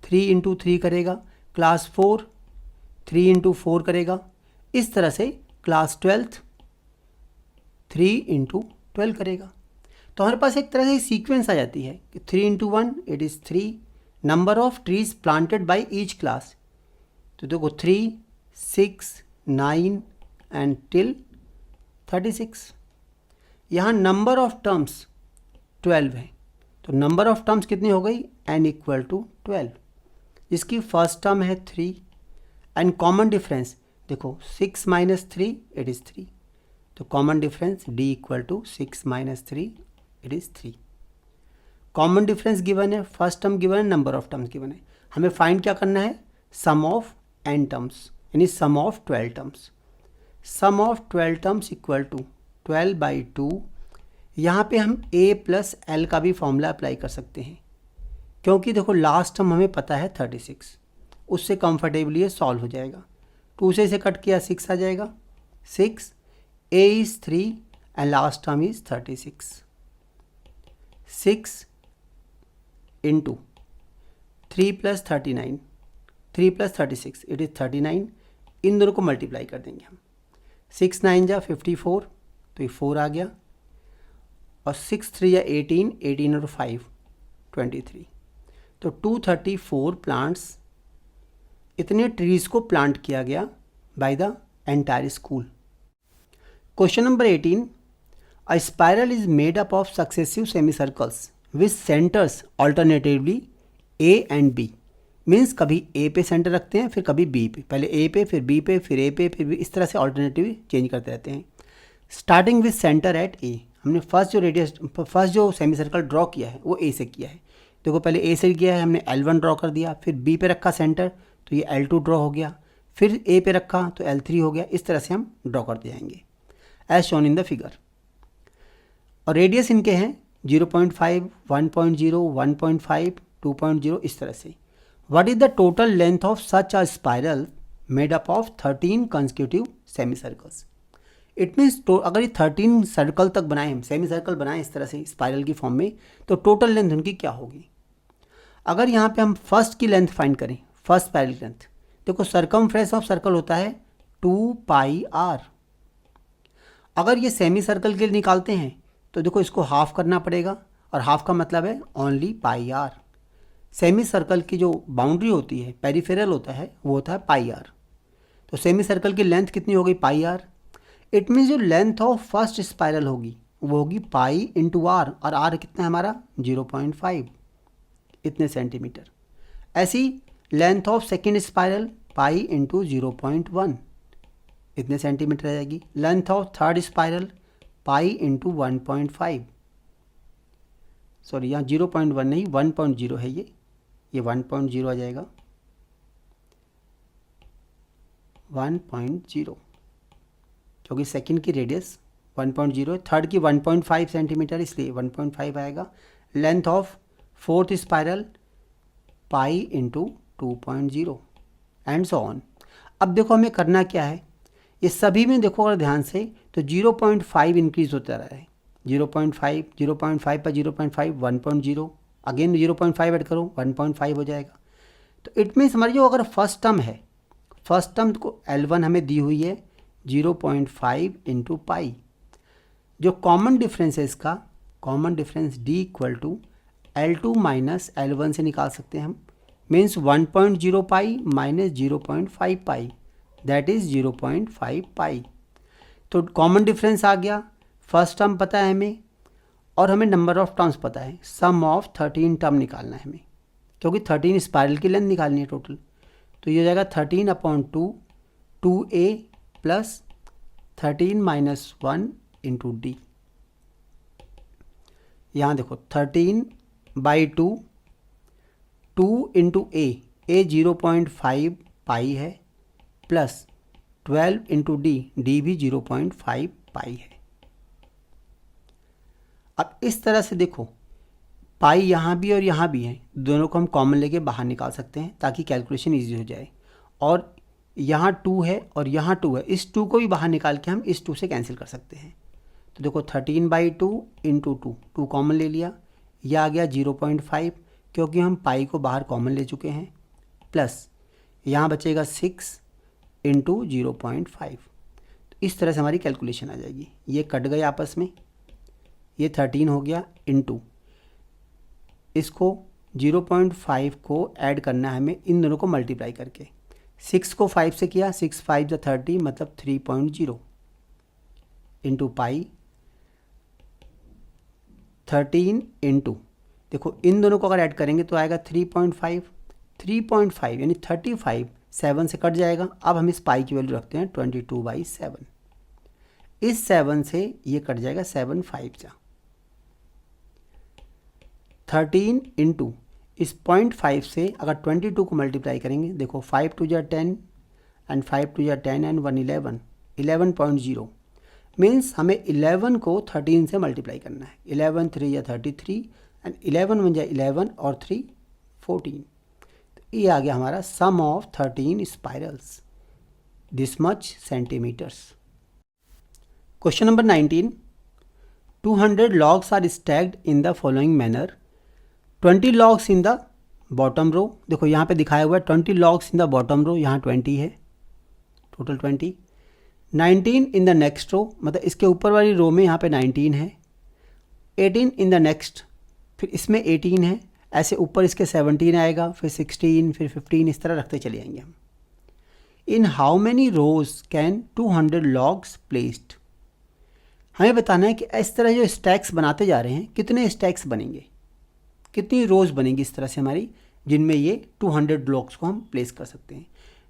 3 × 3 करेगा, क्लास 4 3 × 4 करेगा, इस तरह से क्लास 12th 3 × 12 करेगा। तो हमारे पास एक तरह से सीक्वेंस आ जाती है कि 3 × 1 it is 3 number of trees planted by each class. तो देखो 3 6 9 एंड टिल 36। यहाँ नंबर ऑफ टर्म्स 12 है, तो नंबर ऑफ टर्म्स कितनी हो गई? n = 12, जिसकी फर्स्ट टर्म है 3 एंड कॉमन डिफरेंस देखो 6 - 3 इट इज़ 3, तो common difference d = 6 - 3 it is 3। Common difference given है, फर्स्ट टर्म गिवन है, नंबर ऑफ टर्म्स गिवन है। हमें फाइंड क्या करना है? सम ऑफ n टर्म्स यानी sum of 12 terms. Sum of 12 terms equal to 12/2। यहाँ पे हम a + l का भी फॉर्मूला अप्लाई कर सकते हैं, क्योंकि देखो लास्ट टर्म हमें पता है 36, उससे कंफर्टेबली ये सॉल्व हो जाएगा। 2 से इसे कट किया 6 आ जाएगा, 6 a is 3 and last term is 36। 6 × 3 + 39 3 + 36 it is 39। इन दोनों को मल्टीप्लाई कर देंगे हम, 6 9 जा 54 तो ये 4 आ गया और 6 3 या 18 18 और 5 23, तो 234 प्लांट्स, इतने ट्रीज को प्लांट किया गया by the entire school. Question number 18, a spiral is made up of successive semi circles with centres alternatively a and b. Means कभी ए पे सेंटर रखते हैं, फिर कभी बी पे, पहले ए पे फिर बी पे फिर ए पे फिर बी, इस तरह से ऑल्टरनेटिव चेंज करते रहते हैं। स्टार्टिंग विथ सेंटर एट ए, हमने फर्स्ट जो सेमी सर्कल ड्रॉ किया है वो ए से किया है। देखो पहले ए से किया है हमने L1 ड्रॉ कर दिया, फिर बी पे रखा सेंटर तो ये L2 ड्रॉ हो गया, फिर ए पे रखा तो L3 हो गया। इस तरह से हम ड्रॉ करते जाएंगे as shown in the figure. और रेडियस इनके हैं 0.5 1.0 1.5 2.0 इस तरह से। What is the total length of such a spiral made up of 13 consecutive semicircles? It means अगर ये 13 सर्कल तक बनाए, हम सेमी सर्कल बनाएं इस तरह से स्पाइरल की फॉर्म में, तो टोटल लेंथ उनकी क्या होगी? अगर यहाँ पे हम फर्स्ट की लेंथ फाइंड करें, फर्स्ट स्पाइरल लेंथ, देखो सरकमफ्रेंस ऑफ सर्कल होता है 2πr। अगर ये सेमी सर्कल के लिए निकालते हैं तो देखो इसको हाफ करना पड़ेगा, और हाफ का मतलब है only pi r. Semi circle की जो बाउंड्री होती है, पेरिफेरल होता है, वो होता है पाई आर। तो सेमी सर्कल की लेंथ कितनी हो गई? पाई आर। इट मीन्स जो लेंथ ऑफ फर्स्ट स्पाइरल होगी वो होगी पाई इंटू आर, और आर कितना है हमारा? 0.5, इतने सेंटीमीटर। ऐसी length of second spiral pi into 0.1, इतने सेंटीमीटर आ जाएगी। Length of third spiral pi into 1.5, sorry यहाँ 0.1 नहीं 1.0 है, ये 1.0 आ जाएगा, 1.0, क्योंकि सेकंड की रेडियस 1.0 है, थर्ड की 1.5 सेंटीमीटर, इसलिए 1.5 आएगा। Length of fourth spiral pi into 2.0 and so on. अब देखो हमें करना क्या है, ये सभी में देखो अगर ध्यान से तो 0.5 इंक्रीज होता रहा है। 0.5, 0.5 पर 0.5, 1.0, अगेन 0.5 ऐड करो 1.5 हो जाएगा। तो इट मीन्स हमारी जो अगर फर्स्ट टर्म है, फर्स्ट टर्म को L1 हमें दी हुई है 0.5 इंटू पाई। जो कॉमन डिफरेंस है इसका, common difference D equal to L2 minus L1 से निकाल सकते हैं हम। Means 1.0 pi minus 0.5 pi, that is 0.5 pi. तो कॉमन डिफरेंस आ गया, फर्स्ट टर्म पता है हमें, और हमें नंबर ऑफ टर्म्स पता है। सम ऑफ 13 टर्म निकालना है हमें, क्योंकि 13 स्पाइरल की लेंथ निकालनी है टोटल। तो ये हो जाएगा 13/2 2a plus 13 minus 1 into D. यहाँ देखो 13/2 2 इंटू ए 0.5 पाई है, प्लस 12 इंटू डी भी 0.5 पाई है। अब इस तरह से देखो पाई यहाँ भी और यहाँ भी है, दोनों को हम कॉमन लेके बाहर निकाल सकते हैं ताकि कैलकुलेशन इजी हो जाए। और यहाँ 2 है और यहाँ 2 है, इस 2 को भी बाहर निकाल के हम इस 2 से कैंसिल कर सकते हैं। तो देखो 13/2 इंटू 2 कॉमन ले लिया, यह आ गया 0.5, क्योंकि हम पाई को बाहर कॉमन ले चुके हैं, प्लस यहाँ बचेगा 6 इंटू 0.5। तो इस तरह से हमारी कैलकुलेशन आ जाएगी। ये कट गए आपस में, ये 13 हो गया इंटू, इसको 0.5 को ऐड करना है हमें इन दोनों को मल्टीप्लाई करके। 6 को 5 से किया, 6 5 30 मतलब 3.0 इंटू पाई 13 इंटू, देखो इन दोनों को अगर ऐड करेंगे तो आएगा 3.5 यानी 35 7 से कट जाएगा। अब हम इस पाई की वैल्यू रखते हैं 22/7। इस 7 से ये कट जाएगा 7 5 जा 13 इंटू इस 0.5 से अगर 22 को मल्टीप्लाई करेंगे, देखो 5 2 जा 10 एंड 5 2 जा 10 एंड 1 11 11.0 मीन्स हमें 11 को 13 से मल्टीप्लाई करना है। 11 3 या 33 एंड 11 1 जा 11 और 3 14। तो ये आ गया हमारा sum of 13 spirals, this much centimetres. Question number 19, 200 logs are stacked in the following manner. 20 logs in the bottom row, देखो यहाँ पे दिखाया हुआ है 20 logs in the bottom row, यहाँ 20 है, total 20। 19 in the next row, मतलब इसके ऊपर वाली रो में यहाँ पे 19 है। 18 in the next, फिर इसमें 18 है, ऐसे ऊपर इसके 17 आएगा, फिर 16, फिर 15, इस तरह रखते चले जाएंगे हम। In how many rose can 200 logs placed, हमें बताना है कि इस तरह जो स्टैक्स बनाते जा रहे हैं कितने स्टैक्स बनेंगे, कितनी रोज बनेंगी इस तरह से हमारी, जिनमें ये 200 ब्लॉक्स को हम प्लेस कर सकते हैं।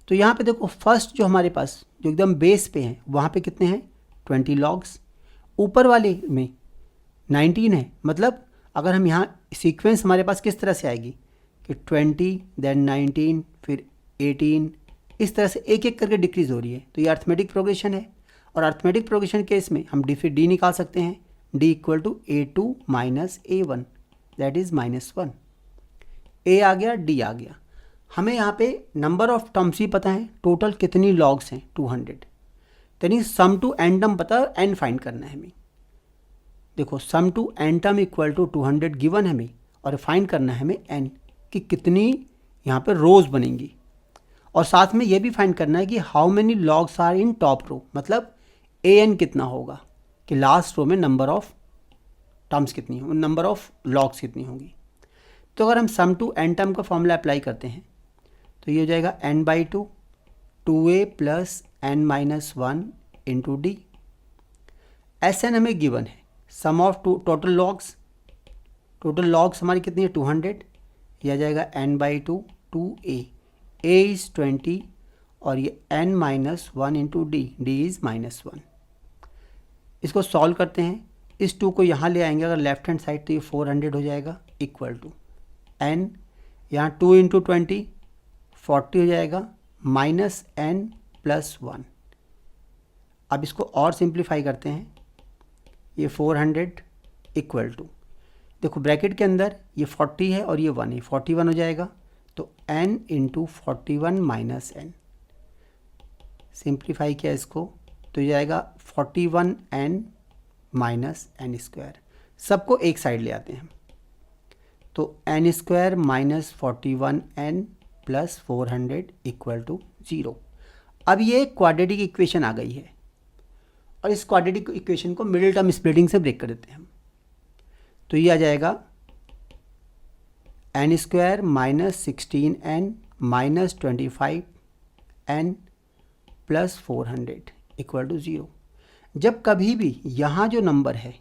तो यहाँ पे देखो फर्स्ट जो हमारे पास जो एकदम बेस पे हैं वहाँ पे कितने हैं 20 लॉग्स, ऊपर वाले में 19 है। मतलब अगर हम यहाँ सीक्वेंस हमारे पास किस तरह से आएगी कि 20 देन 19 फिर 18, इस तरह से एक एक करके डिक्रीज़ हो रही है। तो ये अर्थमेटिक प्रोग्रेशन है, और अर्थमेटिक प्रोग्रेशन केस में हम डी निकाल सकते हैं। D equal to A2 minus A1 that is -1। A आ गया, डी आ गया। हमें यहाँ पे नंबर ऑफ टर्म्स ही पता है, टोटल कितनी लॉग्स हैं 200, यानी सम टू एन टर्म पता है, एन फाइंड करना है हमें। देखो sum to N term equal to 200 given हमें, और फाइंड करना है हमें एन कि कितनी यहाँ पे रोज बनेंगी, और साथ में ये भी फाइंड करना है कि how many logs are in top row, मतलब ए एन कितना होगा। कि लास्ट रो में नंबर ऑफ टर्म्स कितनी हो, नंबर ऑफ लॉग्स कितनी होंगी। तो अगर हम सम टू एन टर्म का फॉर्मूला अप्लाई करते हैं तो ये हो जाएगा n/2 2a plus n minus 1 into D. Sn हमें गिवन है, सम ऑफ टोटल लॉग्स हमारी कितनी है 200, यह आ जाएगा n/2 2a, a इज़ 20 और ये n minus 1 into D, d is -1। इसको सॉल्व करते हैं, इस 2 को यहाँ ले आएंगे अगर लेफ्ट हैंड साइड तो ये 400 हो जाएगा इक्वल टू n, यहाँ 2 इंटू 20 40 हो जाएगा माइनस n प्लस 1। अब इसको और सिंप्लीफाई करते हैं, ये 400 इक्वल टू, देखो ब्रैकेट के अंदर ये 40 है और ये 1 है, 41 हो जाएगा। तो n into 41 minus n, simplify किया इसको तो ये जाएगा 41n माइनस n स्क्वायर। सबको एक साइड ले आते हैं तो n square minus 41n plus 400 equal to 0। अब ये क्वाड्रेटिक इक्वेशन आ गई है और इस क्वाड्रेटिक इक्वेशन को मिडिल टर्म स्प्लिटिंग से ब्रेक कर देते हैं हम। तो ये आ जाएगा n square minus 16n minus 25n plus 400 equal to 0। जब कभी भी यहाँ जो नंबर है,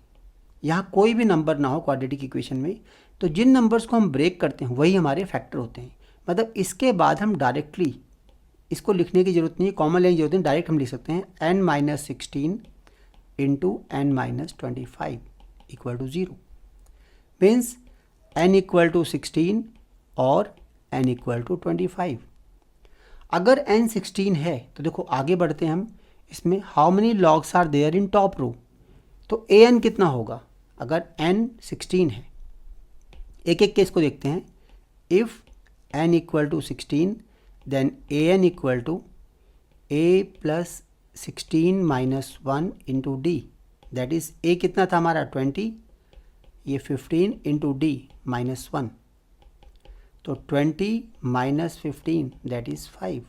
यहाँ कोई भी नंबर ना हो क्वाड्रेटिक इक्वेशन में, तो जिन नंबर्स को हम ब्रेक करते हैं वही हमारे फैक्टर होते हैं। मतलब इसके बाद हम डायरेक्टली इसको लिखने की ज़रूरत नहीं है, कॉमन लेने की जरूरत नहीं, डायरेक्ट हम लिख सकते हैं n minus 16 into n minus 25 equal to 0। Means n equal to 16 और n इक्वल टू 25। अगर n 16 है तो देखो आगे बढ़ते हैं हम, इसमें how many logs are there in top row, तो an कितना होगा अगर n 16 है। एक एक केस को देखते हैं। If n equal to 16 then an equal to a plus 16 minus 1 into d, that is a कितना था हमारा 20, ये 15 इंटू डी माइनस 1, तो 20 माइनस 15 दैट इज़ 5।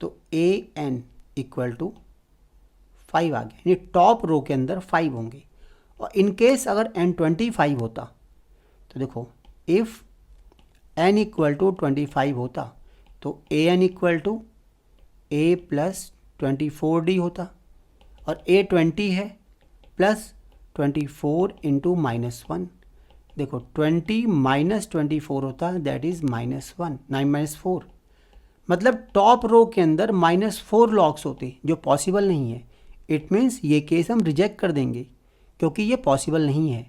तो an इक्वल टू 5 आ गया, यानी टॉप रो के अंदर 5 होंगे। और इन केस अगर n 25 होता तो देखो इफ़ n इक्वल टू 25 होता तो an equal to a plus 24d होता, और a 20 है प्लस 24 इंटू माइनस 1, देखो 20 माइनस 24 होता दैट इज़ -1 9 -4। मतलब टॉप रो के अंदर -4 लॉग्स होते जो पॉसिबल नहीं है। इट मीन्स ये केस हम रिजेक्ट कर देंगे क्योंकि ये पॉसिबल नहीं है।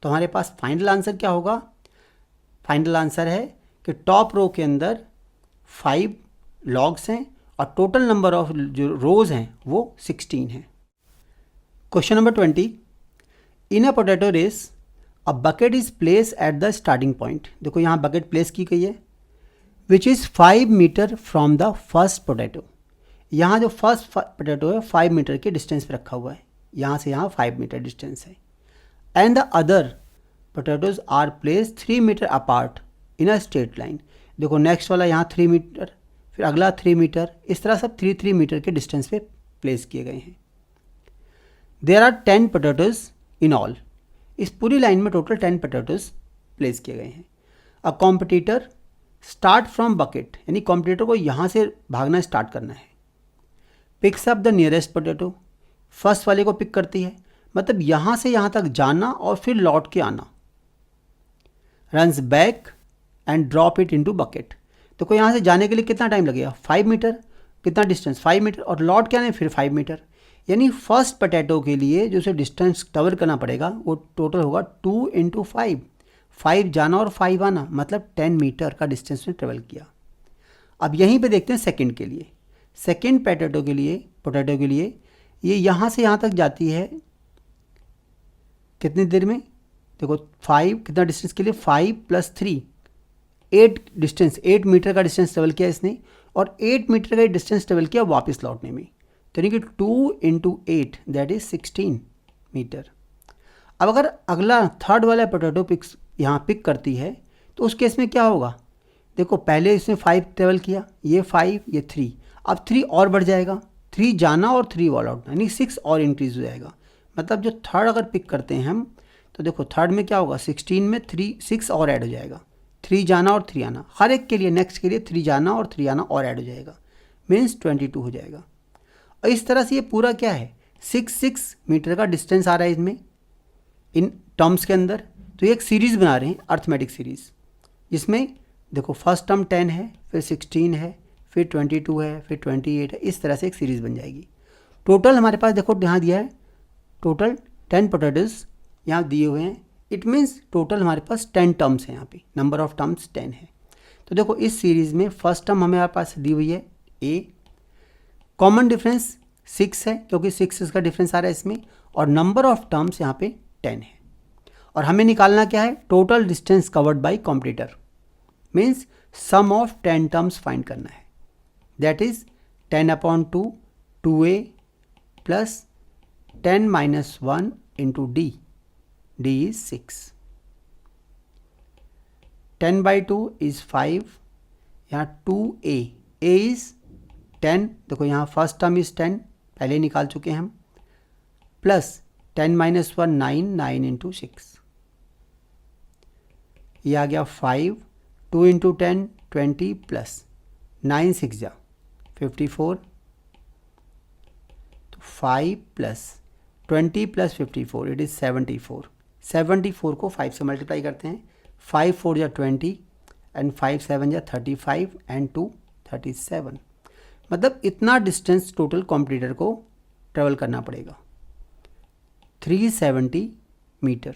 तो हमारे पास फाइनल आंसर क्या होगा, फाइनल आंसर है कि टॉप रो के अंदर 5 लॉग्स हैं और टोटल नंबर ऑफ जो रोज हैं वो 16 हैं। Question number 20, in a potato race a bucket is place at the starting point. देखो यहाँ बकेट प्लेस की गई है which is 5 metre from the first potato. यहाँ जो फर्स्ट पोटैटो है 5 मीटर के डिस्टेंस पे रखा हुआ है, यहाँ से यहाँ 5 मीटर डिस्टेंस है। And the other potatoes are place 3 metre apart in a straight line. देखो नेक्स्ट वाला यहाँ 3 मीटर, फिर अगला 3 मीटर, इस तरह सब 3 मीटर के डिस्टेंस पे प्लेस किए गए हैं। There are 10 potatoes in all. इस पूरी लाइन में टोटल 10 पोटैटोज प्लेस किए गए हैं। अ कॉम्पिटिटर स्टार्ट फ्रॉम बकेट, यानी कॉम्पिटिटर को यहाँ से भागना स्टार्ट करना है। Picks up the nearest potato, first वाले को पिक करती है, मतलब यहाँ से यहाँ तक जाना और फिर लौट के आना। Runs back and drop it into bucket. देखो यहाँ से जाने के लिए कितना टाइम लगेगा 5 मीटर, कितना डिस्टेंस 5 मीटर, और लौट के आने फिर 5 मीटर, यानी फर्स्ट पोटैटो के लिए जो उसे डिस्टेंस कवर करना पड़ेगा वो टोटल होगा 2 इंटू 5, 5 जाना और 5 आना, मतलब 10 मीटर का डिस्टेंस में ट्रेवल किया। अब यहीं पे देखते हैं सेकंड के लिए। सेकंड पोटैटो के लिए ये यहाँ से यहाँ तक जाती है कितनी देर में, देखो 5 कितना डिस्टेंस के लिए 5 + 3 8 मीटर का डिस्टेंस ट्रेवल किया इसने, और 8 मीटर का डिस्टेंस ट्रेवल किया वापस लौटने में, तो यानी कि 2 इंटू 8 दैट इज 16 मीटर। अब अगर अगला थर्ड वाला पोटैटो यहाँ पिक करती है तो उस केस में क्या होगा, देखो पहले इसने 5 ट्रेवल किया, ये 5 ये 3, अब 3 और बढ़ जाएगा, 3 जाना और 3 लौटना, यानी 6 और इंक्रीज हो जाएगा, मतलब जो थर्ड अगर पिक करते हैं हम, तो देखो थर्ड में क्या होगा, 16 में 6 और ऐड हो जाएगा, 3 जाना और 3 आना, हर एक के लिए नेक्स्ट के लिए 3 जाना और 3 आना और ऐड हो जाएगा, मीन्स 22 हो जाएगा। और इस तरह से ये पूरा क्या है, 6 मीटर का डिस्टेंस आ रहा है इसमें इन टर्म्स के अंदर। तो ये एक सीरीज़ बना रहे हैं, अर्थमेटिक सीरीज़, जिसमें देखो फर्स्ट टर्म 10 है, फिर 16 है, फिर 22 है, फिर 28 है, इस तरह से एक सीरीज़ बन जाएगी। टोटल हमारे पास देखो यहाँ दिया है, टोटल 10 पोटैटोज यहाँ दिए हुए हैं। इट मीन्स टोटल हमारे पास 10 टर्म्स हैं, यहाँ पे नंबर ऑफ टर्म्स 10 है। तो देखो इस सीरीज़ में फर्स्ट टर्म हमें पास दी हुई है ए, कॉमन डिफरेंस 6 है क्योंकि 6 इसका डिफरेंस आ रहा है इसमें, और नंबर ऑफ टर्म्स यहाँ पे 10 है। और हमें निकालना क्या है, total distance covered by competitor, means sum of 10 terms find करना है, that is 10/2 2a plus 10 - 1 into d, d is 6, 10/2 is 5, यहाँ 2a, a इज 10, देखो यहाँ फर्स्ट टर्म इज 10 पहले निकाल चुके हैं हम, प्लस 10 - 1 9, 9 इंटू 6, ये आ गया 5, 2 इंटू 10 20 प्लस 9 6 जा 54, तो 5 प्लस 20 प्लस 54 इट इज़ 74। 74 को 5 से मल्टीप्लाई करते हैं, 5 4 जा 20 एंड 5 7 जा 35 एंड 2 37, मतलब इतना डिस्टेंस टोटल कॉम्पिटिटर को ट्रेवल करना पड़ेगा, 370 मीटर।